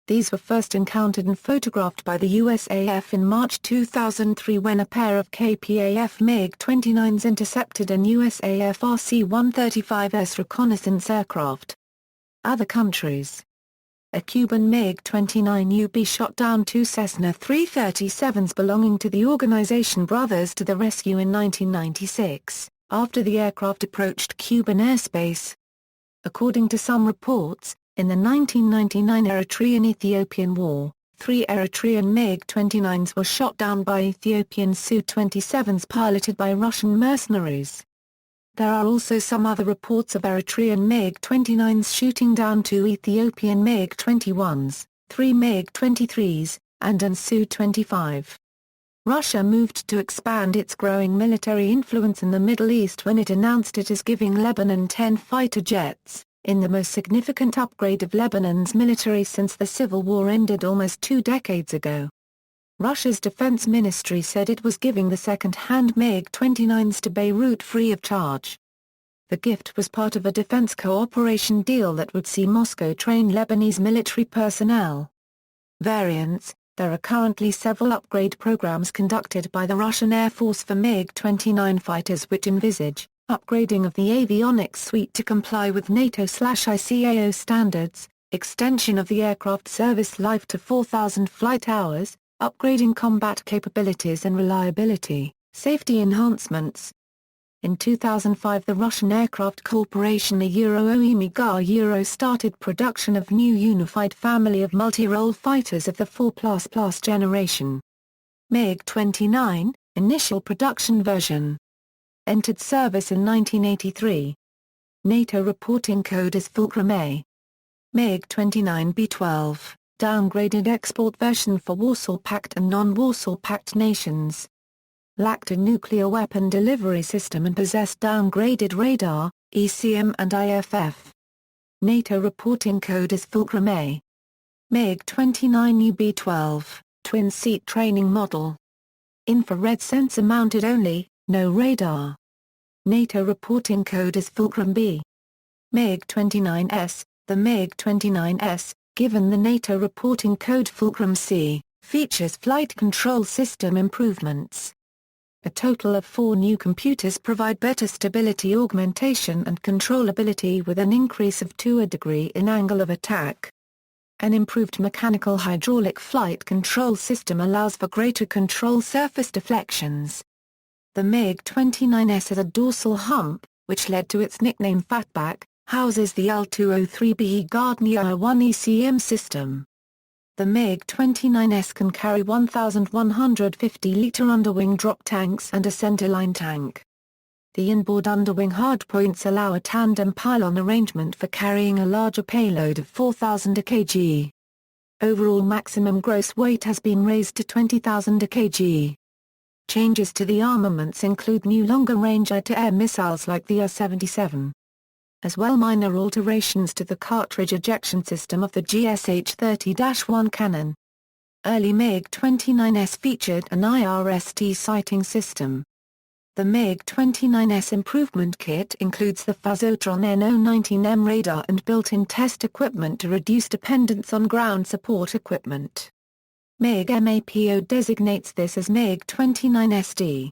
A: These were first encountered and photographed by the USAF in March 2003 when a pair of KPAF MiG-29s intercepted an USAF RC-135S reconnaissance aircraft. Other countries. A Cuban MiG-29UB shot down 2 Cessna 337s belonging to the organization Brothers to the Rescue in 1996, after the aircraft approached Cuban airspace. According to some reports, in the 1999 Eritrean-Ethiopian War, 3 Eritrean MiG-29s were shot down by Ethiopian Su-27s piloted by Russian mercenaries. There are also some other reports of Eritrean MiG-29s shooting down 2 Ethiopian MiG-21s, 3 MiG-23s, and an Su-25. Russia moved to expand its growing military influence in the Middle East when it announced it is giving Lebanon 10 fighter jets, in the most significant upgrade of Lebanon's military since the civil war ended almost 2 decades ago. Russia's defense ministry said it was giving the second-hand MiG-29s to Beirut free of charge. The gift was part of a defense cooperation deal that would see Moscow train Lebanese military personnel. Variants. There are currently several upgrade programs conducted by the Russian Air Force for MiG-29 fighters which envisage upgrading of the Avionics suite to comply with NATO/ICAO standards, extension of the aircraft service life to 4,000 flight hours, upgrading combat capabilities and reliability, safety enhancements. In 2005 the Russian aircraft corporation IRST started production of new unified family of multirole fighters of the 4++ generation. MiG-29, initial production version. Entered service in 1983. NATO reporting code is Fulcrum A. MiG-29B-12, downgraded export version for Warsaw Pact and non-Warsaw Pact nations. Lacked a nuclear weapon delivery system and possessed downgraded radar, ECM and IFF. NATO reporting code is Fulcrum A. MiG-29UB-12, twin-seat training model. Infrared sensor mounted only, no radar. NATO reporting code is Fulcrum B. MiG-29S, the MiG-29S, given the NATO reporting code Fulcrum C, features flight control system improvements. A total of 4 new computers provide better stability augmentation and controllability with an increase of 2 degree in angle of attack. An improved mechanical hydraulic flight control system allows for greater control surface deflections. The MiG-29S has a dorsal hump, which led to its nickname Fatback, houses the L-203B Gardner 1 ECM system. The MiG-29S can carry 1,150-liter underwing drop tanks and a centerline tank. The inboard underwing hardpoints allow a tandem pylon arrangement for carrying a larger payload of 4,000 kg. Overall maximum gross weight has been raised to 20,000 kg. Changes to the armaments include new longer-range air-to-air missiles like the IR-77. As well minor alterations to the cartridge ejection system of the GSH-30-1 cannon. Early MiG-29S featured an IRST sighting system. The MiG-29S improvement kit includes the Fuzotron NO-19M radar and built-in test equipment to reduce dependence on ground support equipment. MiG-MAPO designates this as MiG-29SD.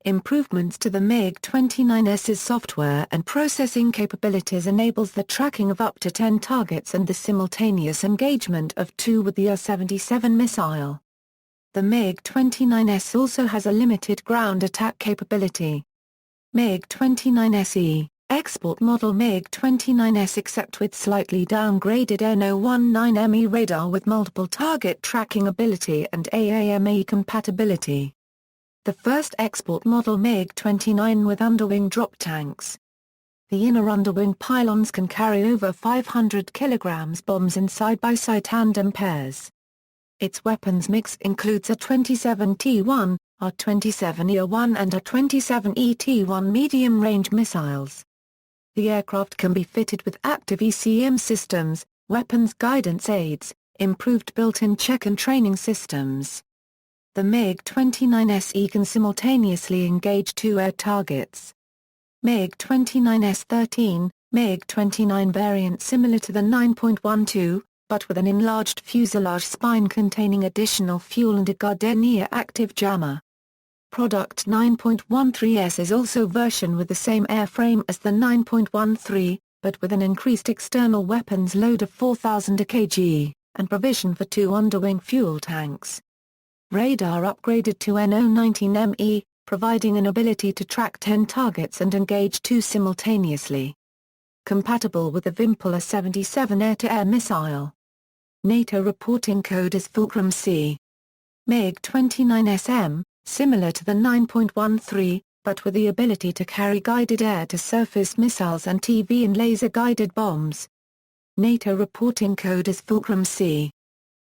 A: Improvements to the MiG-29S's software and processing capabilities enables the tracking of up to 10 targets and the simultaneous engagement of 2 with the IR-77 missile. The MiG-29S also has a limited ground attack capability. MiG-29SE, export model MiG-29S except with slightly downgraded NO-19ME radar with multiple target tracking ability and AAME compatibility. The first export model MiG-29 with underwing drop tanks. The inner underwing pylons can carry over 500 kg bombs in side-by-side tandem pairs. Its weapons mix includes a 27T1, R-27E1 and R-27ET1 medium-range missiles. The aircraft can be fitted with active ECM systems, weapons guidance aids, improved built-in check and training systems. The MiG-29SE can simultaneously engage 2 air targets. MiG-29S-13, MiG-29 variant similar to the 9.12, but with an enlarged fuselage spine containing additional fuel and a Gardenia active jammer. Product 9.13S is also version with the same airframe as the 9.13, but with an increased external weapons load of 4,000 kg, and provision for 2 underwing fuel tanks. Radar upgraded to NO-19ME, providing an ability to track 10 targets and engage 2 simultaneously. Compatible with the Vimpel 77 air-to-air missile. NATO reporting code is Fulcrum C. MiG-29SM, similar to the 9.13, but with the ability to carry guided air-to-surface missiles and TV and laser-guided bombs. NATO reporting code is Fulcrum C.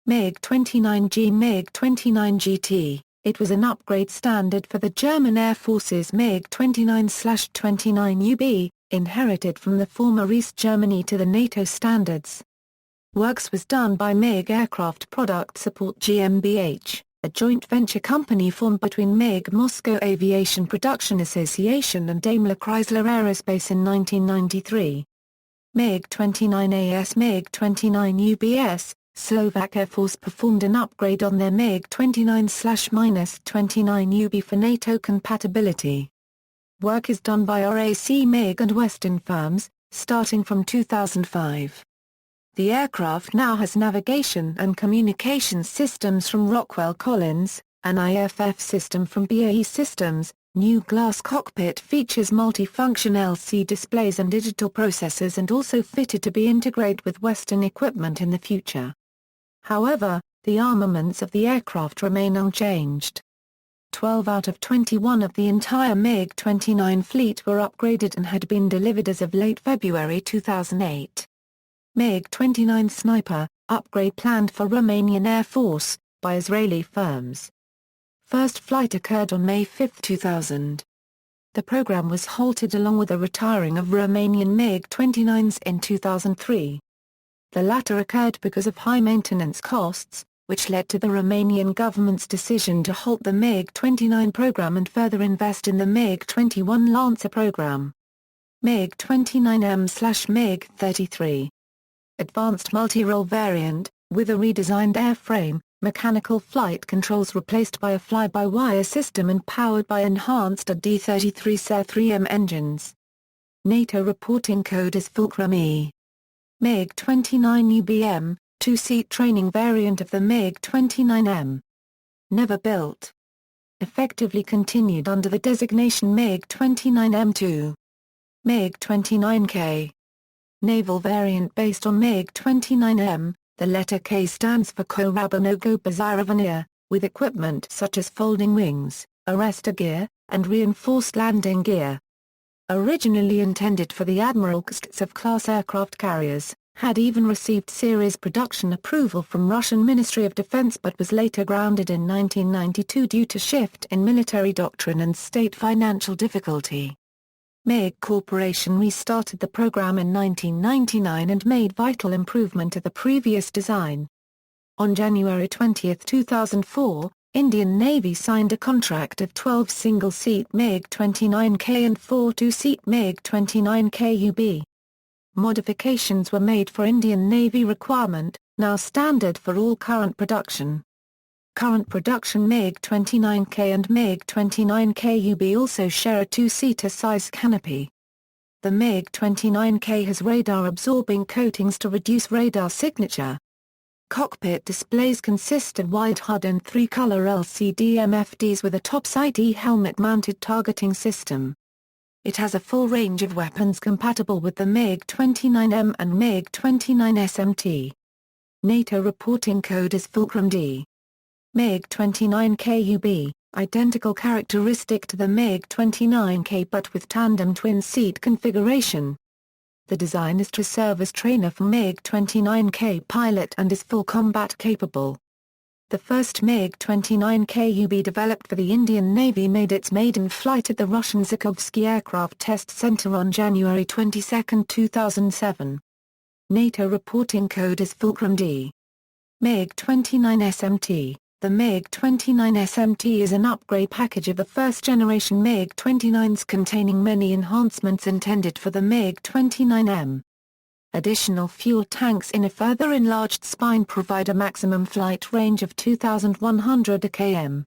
A: MiG-29G MiG-29GT, it was an upgrade standard for the German Air Force's MiG-29/29UB, inherited from the former East Germany to the NATO standards. Works was done by MiG Aircraft Product Support GmbH, a joint venture company formed between MiG Moscow Aviation Production Association and Daimler Chrysler Aerospace in 1993. MiG-29AS MiG-29UBS, Slovak Air Force performed an upgrade on their MiG-29/-29UB for NATO compatibility. Work is done by RAC MiG and Western firms, starting from 2005. The aircraft now has navigation and communications systems from Rockwell Collins, an IFF system from BAE Systems, New glass cockpit features multifunction LC displays and digital processors and also fitted to be integrated with Western equipment in the future. However, the armaments of the aircraft remain unchanged. 12 out of 21 of the entire MiG-29 fleet were upgraded and had been delivered as of late February 2008. MiG-29 Sniper, upgrade planned for Romanian Air Force, by Israeli firms. First flight occurred on May 5, 2000. The program was halted along with the retiring of Romanian MiG-29s in 2003. The latter occurred because of high maintenance costs, which led to the Romanian government's decision to halt the MiG-29 program and further invest in the MiG-21 Lancer program. MiG-29M/MiG-33. Advanced multirole variant, with a redesigned airframe, mechanical flight controls replaced by a fly-by-wire system and powered by enhanced D33-3M engines. NATO reporting code is Fulcrum E. MiG-29UBM, two-seat training variant of the MiG-29M. Never built. Effectively continued under the designation MiG-29M2. MiG-29K. Naval variant based on MiG-29M, the letter K stands for Korabanogo Baziravania, with equipment such as folding wings, arrestor gear, and reinforced landing gear. Originally intended for the Admiral Kastetsov-class aircraft carriers, had even received series production approval from Russian Ministry of Defense but was later grounded in 1992 due to shift in military doctrine and state financial difficulty. MiG Corporation restarted the program in 1999 and made vital improvement to the previous design. On January 20, 2004, Indian Navy signed a contract of 12 single-seat MiG-29K and 4 two-seat MiG-29K UB. Modifications were made for Indian Navy requirement, now standard for all current production. Current production MiG-29K and MiG-29K UB also share a two-seater size canopy. The MiG-29K has radar-absorbing coatings to reduce radar signature. Cockpit displays consist of wide HUD and three-color LCD MFDs with a topside helmet-mounted targeting system. It has a full range of weapons compatible with the MiG-29M and MiG-29SMT. NATO reporting code is Fulcrum D. MiG-29K UB, identical characteristic to the MiG-29K but with tandem twin-seat configuration. The design is to serve as trainer for MiG-29K pilot and is full combat capable. The first MiG-29K UB developed for the Indian Navy made its maiden flight at the Russian Zhukovsky Aircraft Test Center on January 22, 2007. NATO reporting code is Fulcrum D. MiG-29SMT. The MiG-29SMT is an upgrade package of the first-generation MiG-29s containing many enhancements intended for the MiG-29M. Additional fuel tanks in a further enlarged spine provide a maximum flight range of 2,100 km.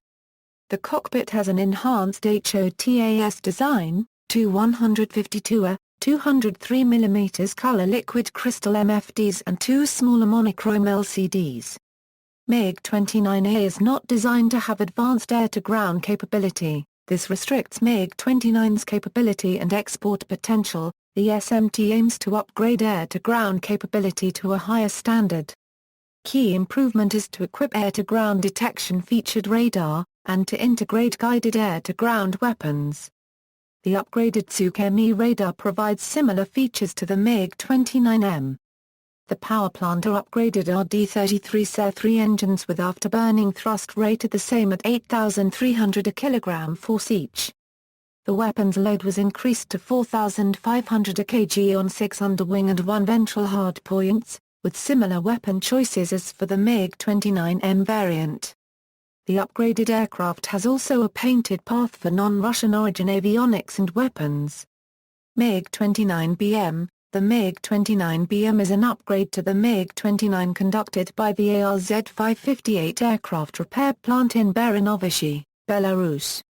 A: The cockpit has an enhanced HOTAS design, two 152 203 mm color liquid crystal MFDs and two smaller monochrome LCDs. MiG-29A is not designed to have advanced air-to-ground capability. This restricts MiG-29's capability and export potential. The SMT aims to upgrade air-to-ground capability to a higher standard. Key improvement is to equip air-to-ground detection featured radar, and to integrate guided air-to-ground weapons. The upgraded Sukhoi Mi radar provides similar features to the MiG-29M. The power plant are upgraded RD-33-3 engines with afterburning thrust rated the same at 8,300 a kilogram force each. The weapons load was increased to 4,500 a kg on 6 underwing and 1 ventral hardpoints, with similar weapon choices as for the MiG-29M variant. The upgraded aircraft has also a painted path for non-Russian origin avionics and weapons. MiG-29BM. The MiG-29BM is an upgrade to the MiG-29 conducted by the ARZ-558 aircraft repair plant in Baranovichi, Belarus.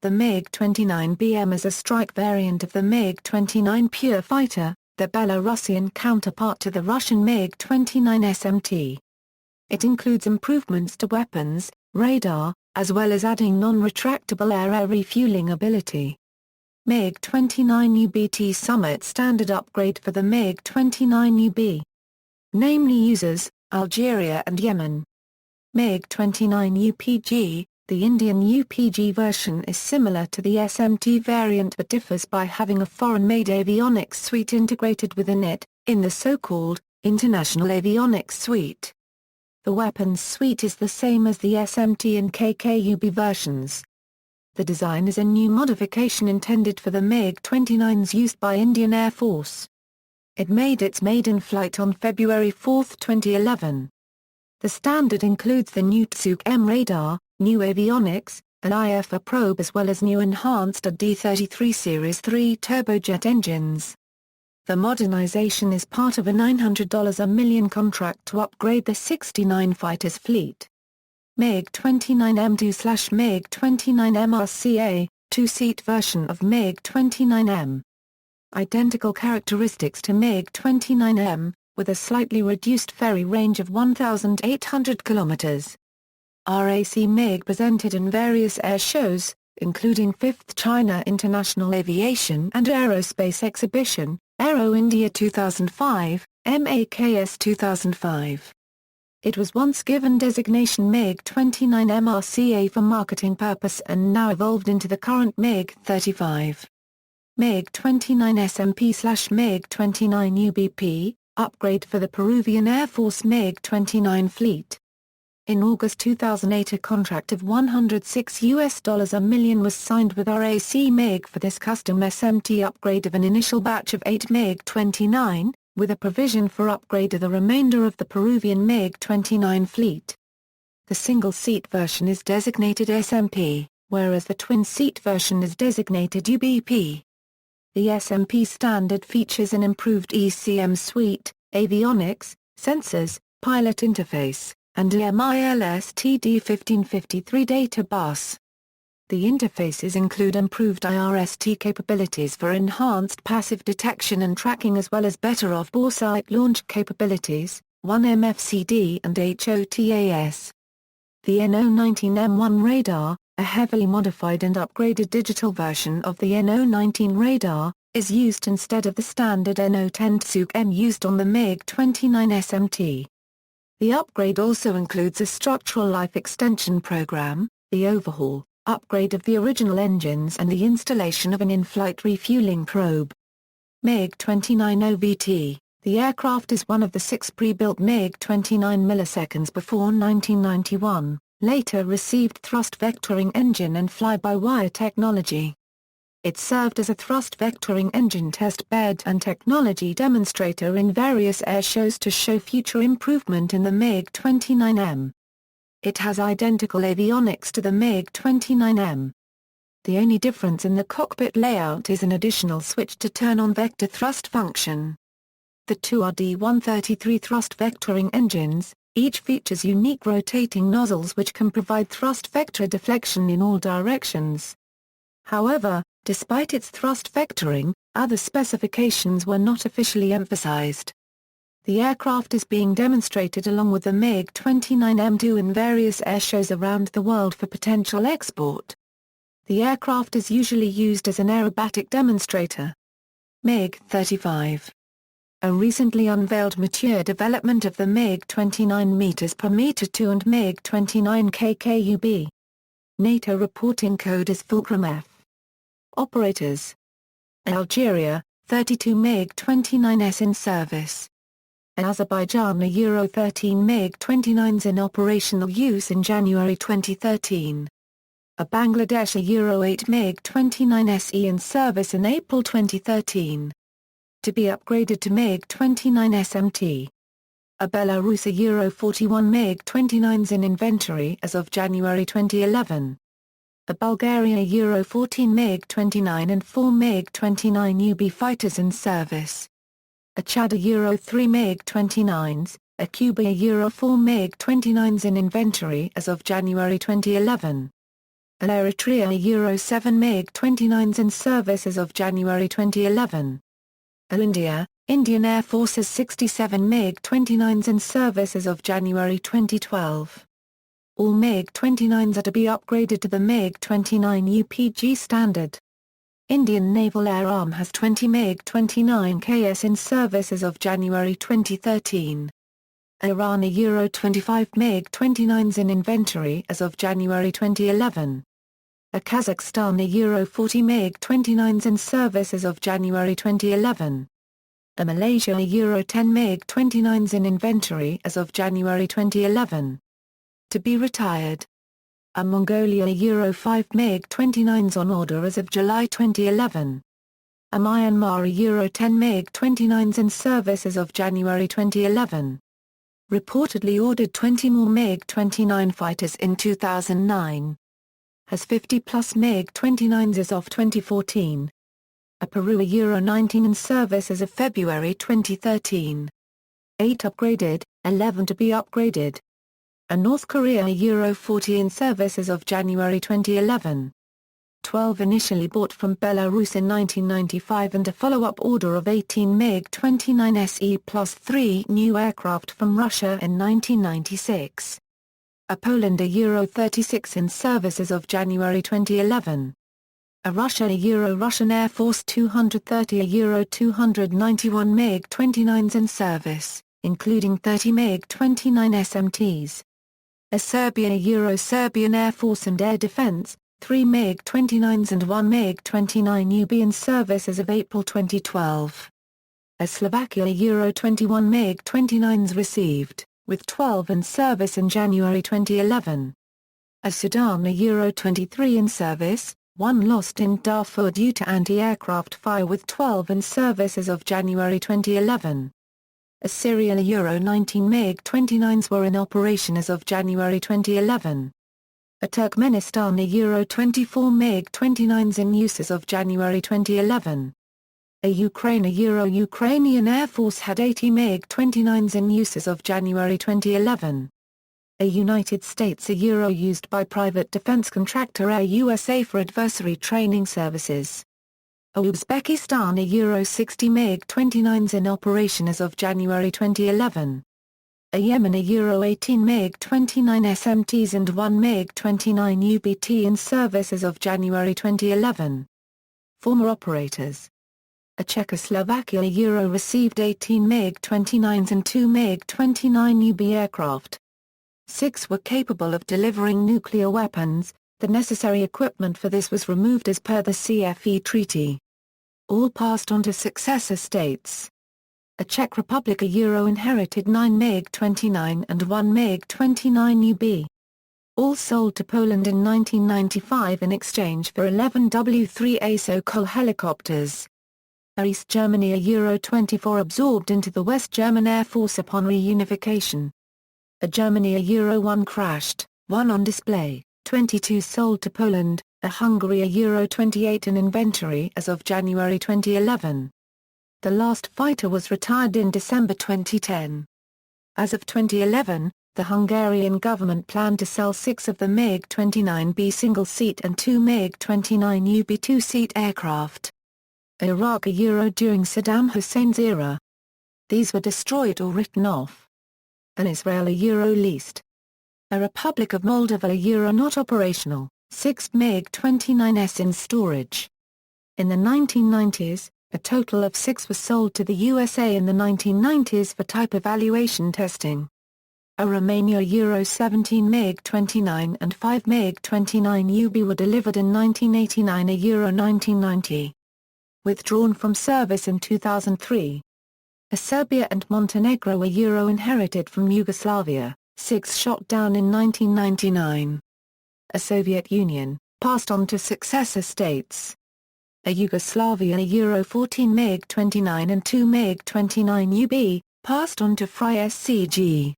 A: The MiG-29BM is a strike variant of the MiG-29 Pure Fighter, the Belarusian counterpart to the Russian MiG-29 SMT. It includes improvements to weapons, radar, as well as adding non-retractable air-air refueling ability. MiG-29UBT Summit Standard Upgrade for the MiG-29UB. Namely users, Algeria and Yemen. MiG-29 UPG. The Indian UPG version is similar to the SMT variant but differs by having a foreign-made avionics suite integrated within it, in the so-called International Avionics Suite. The weapons suite is the same as the SMT and KKUB versions. The design is a new modification intended for the MiG-29s used by Indian Air Force. It made its maiden flight on February 4, 2011. The standard includes the new Sukhoi radar, new avionics, an IFA probe as well as new enhanced D-33 Series 3 turbojet engines. The modernization is part of a $900 a million contract to upgrade the 69 fighters fleet. MiG-29M2/MiG-29M RCA, two-seat version of MiG-29M. Identical characteristics to MiG-29M, with a slightly reduced ferry range of 1,800 kilometers. RAC MiG presented in various air shows, including 5th China International Aviation and Aerospace Exhibition, Aero India 2005, MAKS 2005. It was once given designation MiG-29M RCA for marketing purpose and now evolved into the current MiG-35. MiG-29 SMP/MiG-29 UBP, upgrade for the Peruvian Air Force MiG-29 fleet. In August 2008 a contract of $106 a million was signed with RAC MiG for this custom SMT upgrade of an initial batch of 8 MiG-29, with a provision for upgrade of the remainder of the Peruvian MiG-29 fleet. The single-seat version is designated SMP, whereas the twin-seat version is designated UBP. The SMP standard features an improved ECM suite, avionics, sensors, pilot interface, and a MILST D1553 data bus. The interfaces include improved IRST capabilities for enhanced passive detection and tracking as well as better off-board launch capabilities, 1MFCD and HOTAS. The NO-19M1 radar, a heavily modified and upgraded digital version of the NO-19 radar, is used instead of the standard NO-10 Sukhoi used on the MiG-29 SMT. The upgrade also includes a structural life extension program, the overhaul, upgrade of the original engines and the installation of an in-flight refueling probe. MiG-29 OVT. The aircraft is one of the 6 pre-built MiG-29 milliseconds before 1991, later received thrust vectoring engine and fly-by-wire technology. It served as a thrust vectoring engine test bed and technology demonstrator in various air shows to show future improvement in the MiG-29M. It has identical avionics to the MiG-29M. The only difference in the cockpit layout is an additional switch to turn on vector thrust function. The two are D-133 thrust vectoring engines, each features unique rotating nozzles which can provide thrust vector deflection in all directions. However, despite its thrust vectoring, other specifications were not officially emphasized. The aircraft is being demonstrated along with the MiG-29M2 in various air shows around the world for potential export. The aircraft is usually used as an aerobatic demonstrator. MiG-35. A recently unveiled mature development of the MiG-29 meters per meter 2 and MiG-29K KUB. NATO reporting code is Fulcrum F. Operators. Algeria, 32 MiG-29s in service. Azerbaijan a Euro 13 MiG-29s in operational use in January 2013. Bangladesh a Euro 8 MiG-29 SE in service in April 2013. To be upgraded to MiG-29 SMT. Belarus a Euro 41 MiG-29s in inventory as of January 2011. Bulgaria Euro 14 MiG-29 and 4 MiG-29 UB fighters in service. Chad a Euro 3 MiG-29s, Cuba a Euro 4 MiG-29s in inventory as of January 2011. Eritrea a Euro 7 MiG-29s in service as of January 2011. India, Indian Air Force has 67 MiG-29s in service as of January 2012. All MiG-29s are to be upgraded to the MiG-29 UPG standard. Indian Naval Air Arm has 20 MiG-29Ks in service as of January 2013. Iran a 25 MiG-29s in inventory as of January 2011. Kazakhstan a 40 MiG-29s in service as of January 2011. Malaysia a 10 MiG-29s in inventory as of January 2011. To be retired. Mongolia a 5 MiG-29s on order as of July 2011. Myanmar a 10 MiG-29s in service as of January 2011. Reportedly ordered 20 more MiG-29 fighters in 2009. Has 50-plus MiG-29s as of 2014. Peru a 19 in service as of February 2013. 8 upgraded, 11 to be upgraded. North Korea a 40 in service as of January 2011. 12 initially bought from Belarus in 1995 and a follow-up order of 18 MiG-29 SE plus 3 new aircraft from Russia in 1996. Poland a 36 in service as of January 2011. Russia a Russian Air Force 230 a 291 MiG-29s in service, including 30 MiG-29 SMTs. Serbia a Serbian Air Force and Air Defense, 3 MiG-29s and 1 MiG-29 UB in service as of April 2012. Slovakia a 21 MiG-29s received, with 12 in service in January 2011. Sudan a 23 in service, 1 lost in Darfur due to anti-aircraft fire with 12 in service as of January 2011. Syria a 19 MiG-29s were in operation as of January 2011. Turkmenistan a 24 MiG-29s in use as of January 2011. Ukraine a Ukrainian Air Force had 80 MiG-29s in use as of January 2011. United States a used by private defense contractor Air USA for adversary training services. Uzbekistan a 60 MiG-29s in operation as of January 2011. Yemen a 18 MiG-29 SMTs and 1 MiG-29 UBT in service as of January 2011. Former operators. Czechoslovakia a received 18 MiG-29s and 2 MiG-29 UB aircraft. 6 were capable of delivering nuclear weapons. The necessary equipment for this was removed as per the CFE treaty. All passed on to successor states. Czech Republic a inherited 9 MiG-29 and 1 MiG-29 UB. All sold to Poland in 1995 in exchange for 11 W-3A Sukhoi helicopters. East Germany a 24 absorbed into the West German Air Force upon reunification. Germany a 1 crashed, 1 on display, 22 sold to Poland. Hungary a 28 in inventory as of January 2011. The last fighter was retired in December 2010. As of 2011, the Hungarian government planned to sell 6 of the MiG-29B single-seat and 2 MiG-29 UB two-seat aircraft. Iraq a during Saddam Hussein's era. These were destroyed or written off. Israel a leased. Republic of Moldova a not operational. 6 MiG-29s in storage. In the 1990s, a total of 6 were sold to the USA in the 1990s for type evaluation testing. Romania a 17 MiG-29 and 5 MiG-29 UB were delivered in 1989 a 1990. Withdrawn from service in 2003. Serbia and Montenegro a inherited from Yugoslavia, 6 shot down in 1999. Soviet Union, passed on to successor states. Yugoslavia a 14 MiG-29 and 2 MiG-29 UB, passed on to Fry SCG.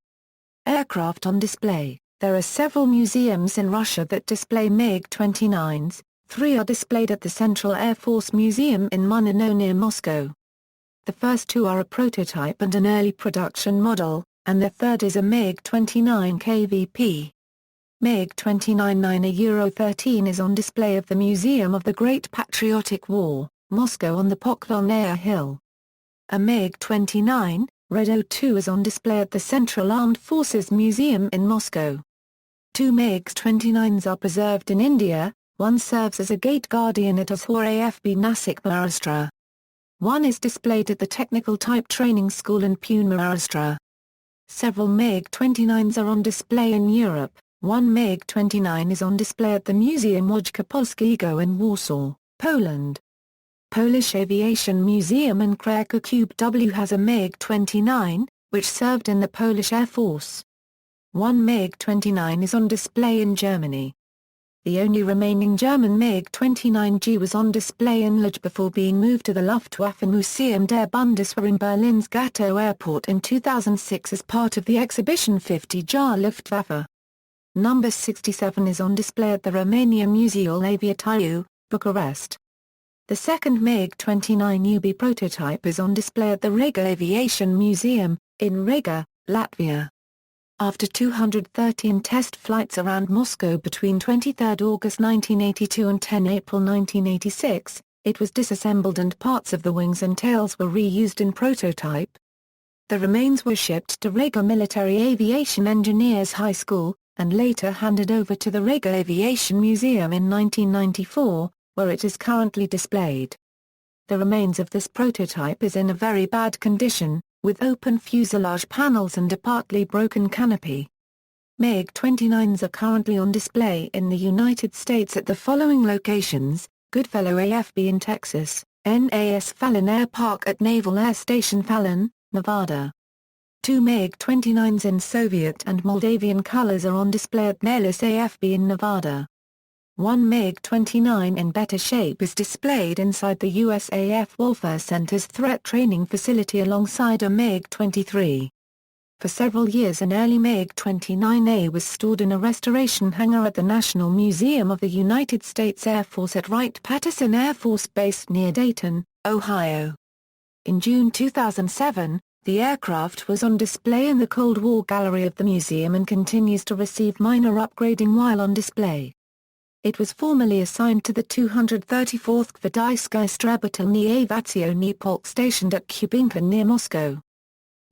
A: Aircraft on display. There are several museums in Russia that display MiG-29s, 3 are displayed at the Central Air Force Museum in Munino near Moscow. The first 2 are a prototype and an early production model, and the third is a MiG-29K VP. MiG-29 a 13 is on display of the Museum of the Great Patriotic War, Moscow on the Poklonnaya Hill. A MiG-29, Red 02 is on display at the Central Armed Forces Museum in Moscow. Two MiG-29s are preserved in India, one serves as a gate guardian at Sukhoi Su-27 Nasik, Maharashtra. One is displayed at the Technical Type Training School in Pune, Maharashtra. Several MiG-29s are on display in Europe. One MiG-29 is on display at the Muzeum Wojciech Polskiego in Warsaw, Poland. Polish Aviation Museum in Kraków W has a MiG-29, which served in the Polish Air Force. One MiG-29 is on display in Germany. The only remaining German MiG-29G was on display in Liege before being moved to the Luftwaffe Museum der Bundeswehr in Berlin's Gatow Airport in 2006 as part of the exhibition 50 Jahr Luftwaffe. Number 67 is on display at the Romania Muzeul Aviației, Bucharest. The second MiG-29UB prototype is on display at the Riga Aviation Museum, in Riga, Latvia. After 213 test flights around Moscow between 23 August 1982 and 10 April 1986, it was disassembled and parts of the wings and tails were reused in prototype. The remains were shipped to Riga Military Aviation Engineers High School, and later handed over to the Riga Aviation Museum in 1994, where it is currently displayed. The remains of this prototype is in a very bad condition, with open fuselage panels and a partly broken canopy. MiG-29s are currently on display in the United States at the following locations: Goodfellow AFB in Texas, NAS Fallon Air Park at Naval Air Station Fallon, Nevada. Two MiG-29s in Soviet and Moldavian colors are on display at Nellis AFB in Nevada. One MiG-29 in better shape is displayed inside the USAF Warfare Center's Threat Training Facility alongside a MiG-23. For several years an early MiG-29A was stored in a restoration hangar at the National Museum of the United States Air Force at Wright-Patterson Air Force Base near Dayton, Ohio. In June 2007, the aircraft was on display in the Cold War Gallery of the museum and continues to receive minor upgrading while on display. It was formerly assigned to the 234th Gvardiysky Strebatelny Aviaciony Polk stationed at Kubinka near Moscow.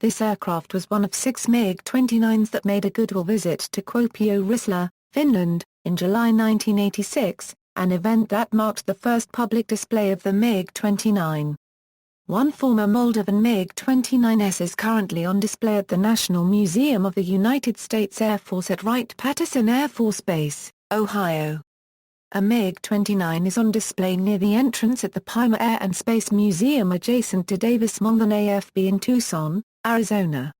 A: This aircraft was one of 6 MiG-29s that made a goodwill visit to Kuopio-Risla, Finland, in July 1986, an event that marked the first public display of the MiG-29. One former Moldovan MiG-29S is currently on display at the National Museum of the United States Air Force at Wright-Patterson Air Force Base, Ohio. A MiG-29 is on display near the entrance at the Pima Air and Space Museum adjacent to Davis-Monthan AFB in Tucson, Arizona.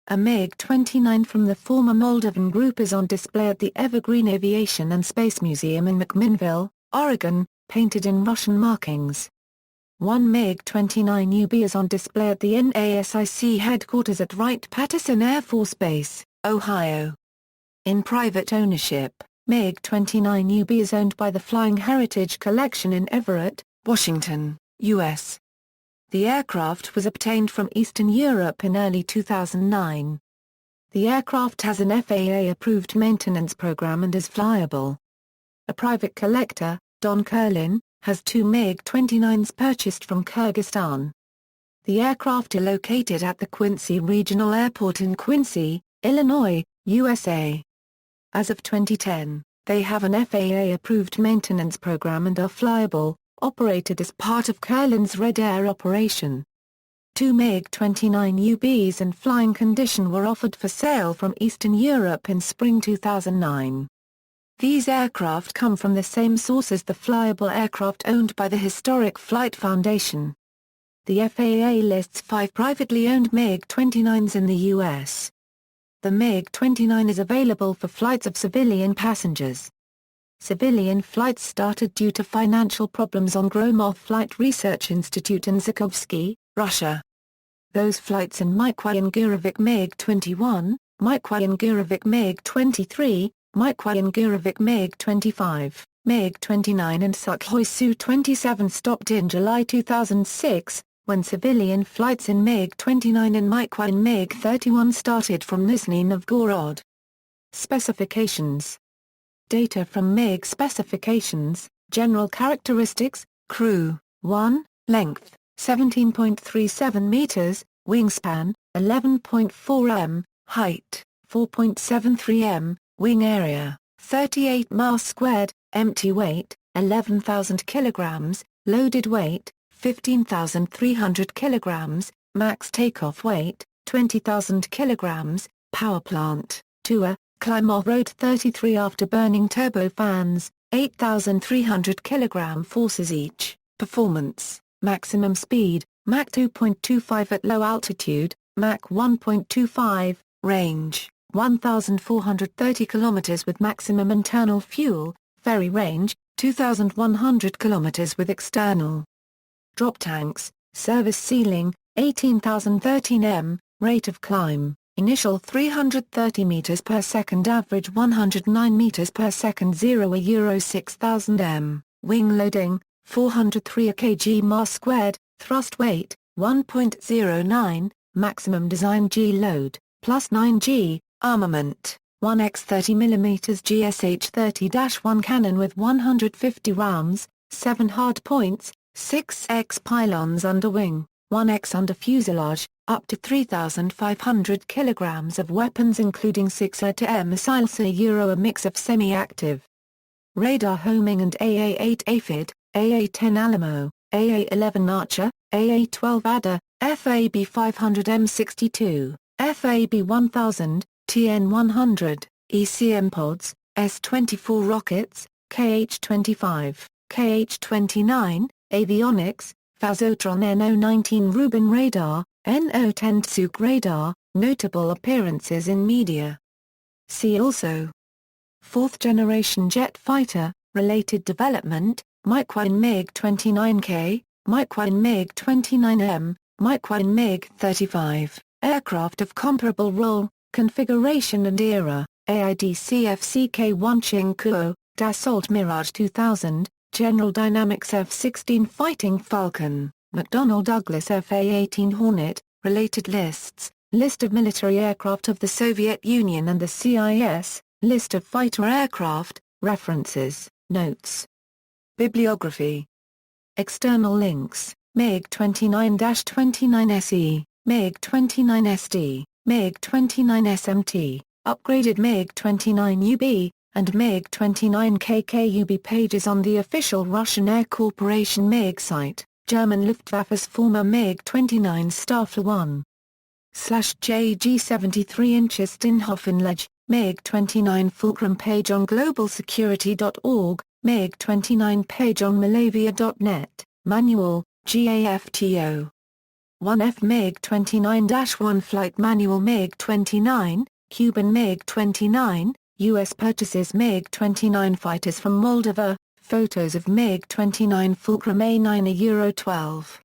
A: A MiG-29 from the former Moldovan group is on display at the Evergreen Aviation and Space Museum in McMinnville, Oregon, painted in Russian markings. One MiG-29UB is on display at the NASIC headquarters at Wright-Patterson Air Force Base, Ohio. In private ownership, MiG-29UB is owned by the Flying Heritage Collection in Everett, Washington, U.S. The aircraft was obtained from Eastern Europe in early 2009. The aircraft has an FAA-approved maintenance program and is flyable. A private collector, Don Kurlin, has two MiG-29s purchased from Kyrgyzstan. The aircraft are located at the Quincy Regional Airport in Quincy, Illinois, USA. As of 2010, they have an FAA-approved maintenance program and are flyable, operated as part of Kurlin's Red Air operation. Two MiG-29UBs in flying condition were offered for sale from Eastern Europe in spring 2009. These aircraft come from the same source as the flyable aircraft owned by the Historic Flight Foundation. The FAA lists 5 privately owned MiG-29s in the U.S. The MiG-29 is available for flights of civilian passengers. Civilian flights started due to financial problems on Gromov Flight Research Institute in Zhukovsky, Russia. Those flights in Mikoyan MiG-29, Mikoyan MiG-29, Mikoyan MiG-25, MiG-29 and Sukhoi Su-27 stopped in July 2006, when civilian flights in MiG-29 and Mikoyan MiG-31 started from Nizhny Novgorod. Specifications. Data from MiG specifications, general characteristics, crew, 1, length, 17.37 meters, wingspan, 11.4 m, height, 4.73 m, Wing area, 38 miles squared, empty weight, 11,000 kilograms, loaded weight, 15,300 kilograms, max takeoff weight, 20,000 kilograms, power plant, tour, climb off-road 33 after burning turbofans, 8,300 kilogram forces each, performance, maximum speed, Mach 2.25 at low altitude, Mach 1.25, range, 1,430 km with maximum internal fuel, ferry range, 2,100 km with external. Drop tanks, service ceiling, 18,013 m, rate of climb, initial 330 meters per second, average 109 meters per second, 0 Euro 6,000 m, wing loading, 403 kg mass squared, thrust weight, 1.09, maximum design G load, plus 9 G, armament, 1x 30 mm GSH-30-1 cannon with 150 rounds, 7 hard points, 6x pylons under wing, 1x under fuselage, up to 3,500 kilograms of weapons including 6 air-to-air missiles, a mix of semi-active radar homing and AA-8 aphid, AA-10 Alamo, AA-11 Archer, AA-12 Adder, FAB 500 M62, FAB 1000, TN-100, ECM pods, S-24 rockets, KH-25, KH-29, Avionics, Fazotron NO-19 Rubin radar, NO-10 Tsuk radar, notable appearances in media. See also: 4th generation jet fighter, related development, Mikoyan MiG-29K, Mikoyan MiG-29M, Mikoyan MiG-35, aircraft of comparable role, configuration and era, AIDCFCK-1 Ching-Kuo, Dassault Mirage 2000, General Dynamics F-16 Fighting Falcon, McDonnell Douglas F-A-18 Hornet, related lists, list of military aircraft of the Soviet Union and the CIS, list of fighter aircraft, references, notes. Bibliography. External links: MiG-29-29SE, MiG-29SD, MiG-29SMT, upgraded MiG-29UB, and MiG-29K UB pages on the official Russian Air Corporation MiG site, German Luftwaffe's former MiG-29 Staffel 1/JG-73 inches Steinhoffenlege, MiG-29 Fulcrum page on globalsecurity.org, MiG-29 page on malavia.net, Manual, GAFTO. 1F MiG-29-1 Flight Manual MiG-29, Cuban MiG-29, U.S. purchases MiG-29 fighters from Moldova, photos of MiG-29 Fulcrum A9 Euro 12.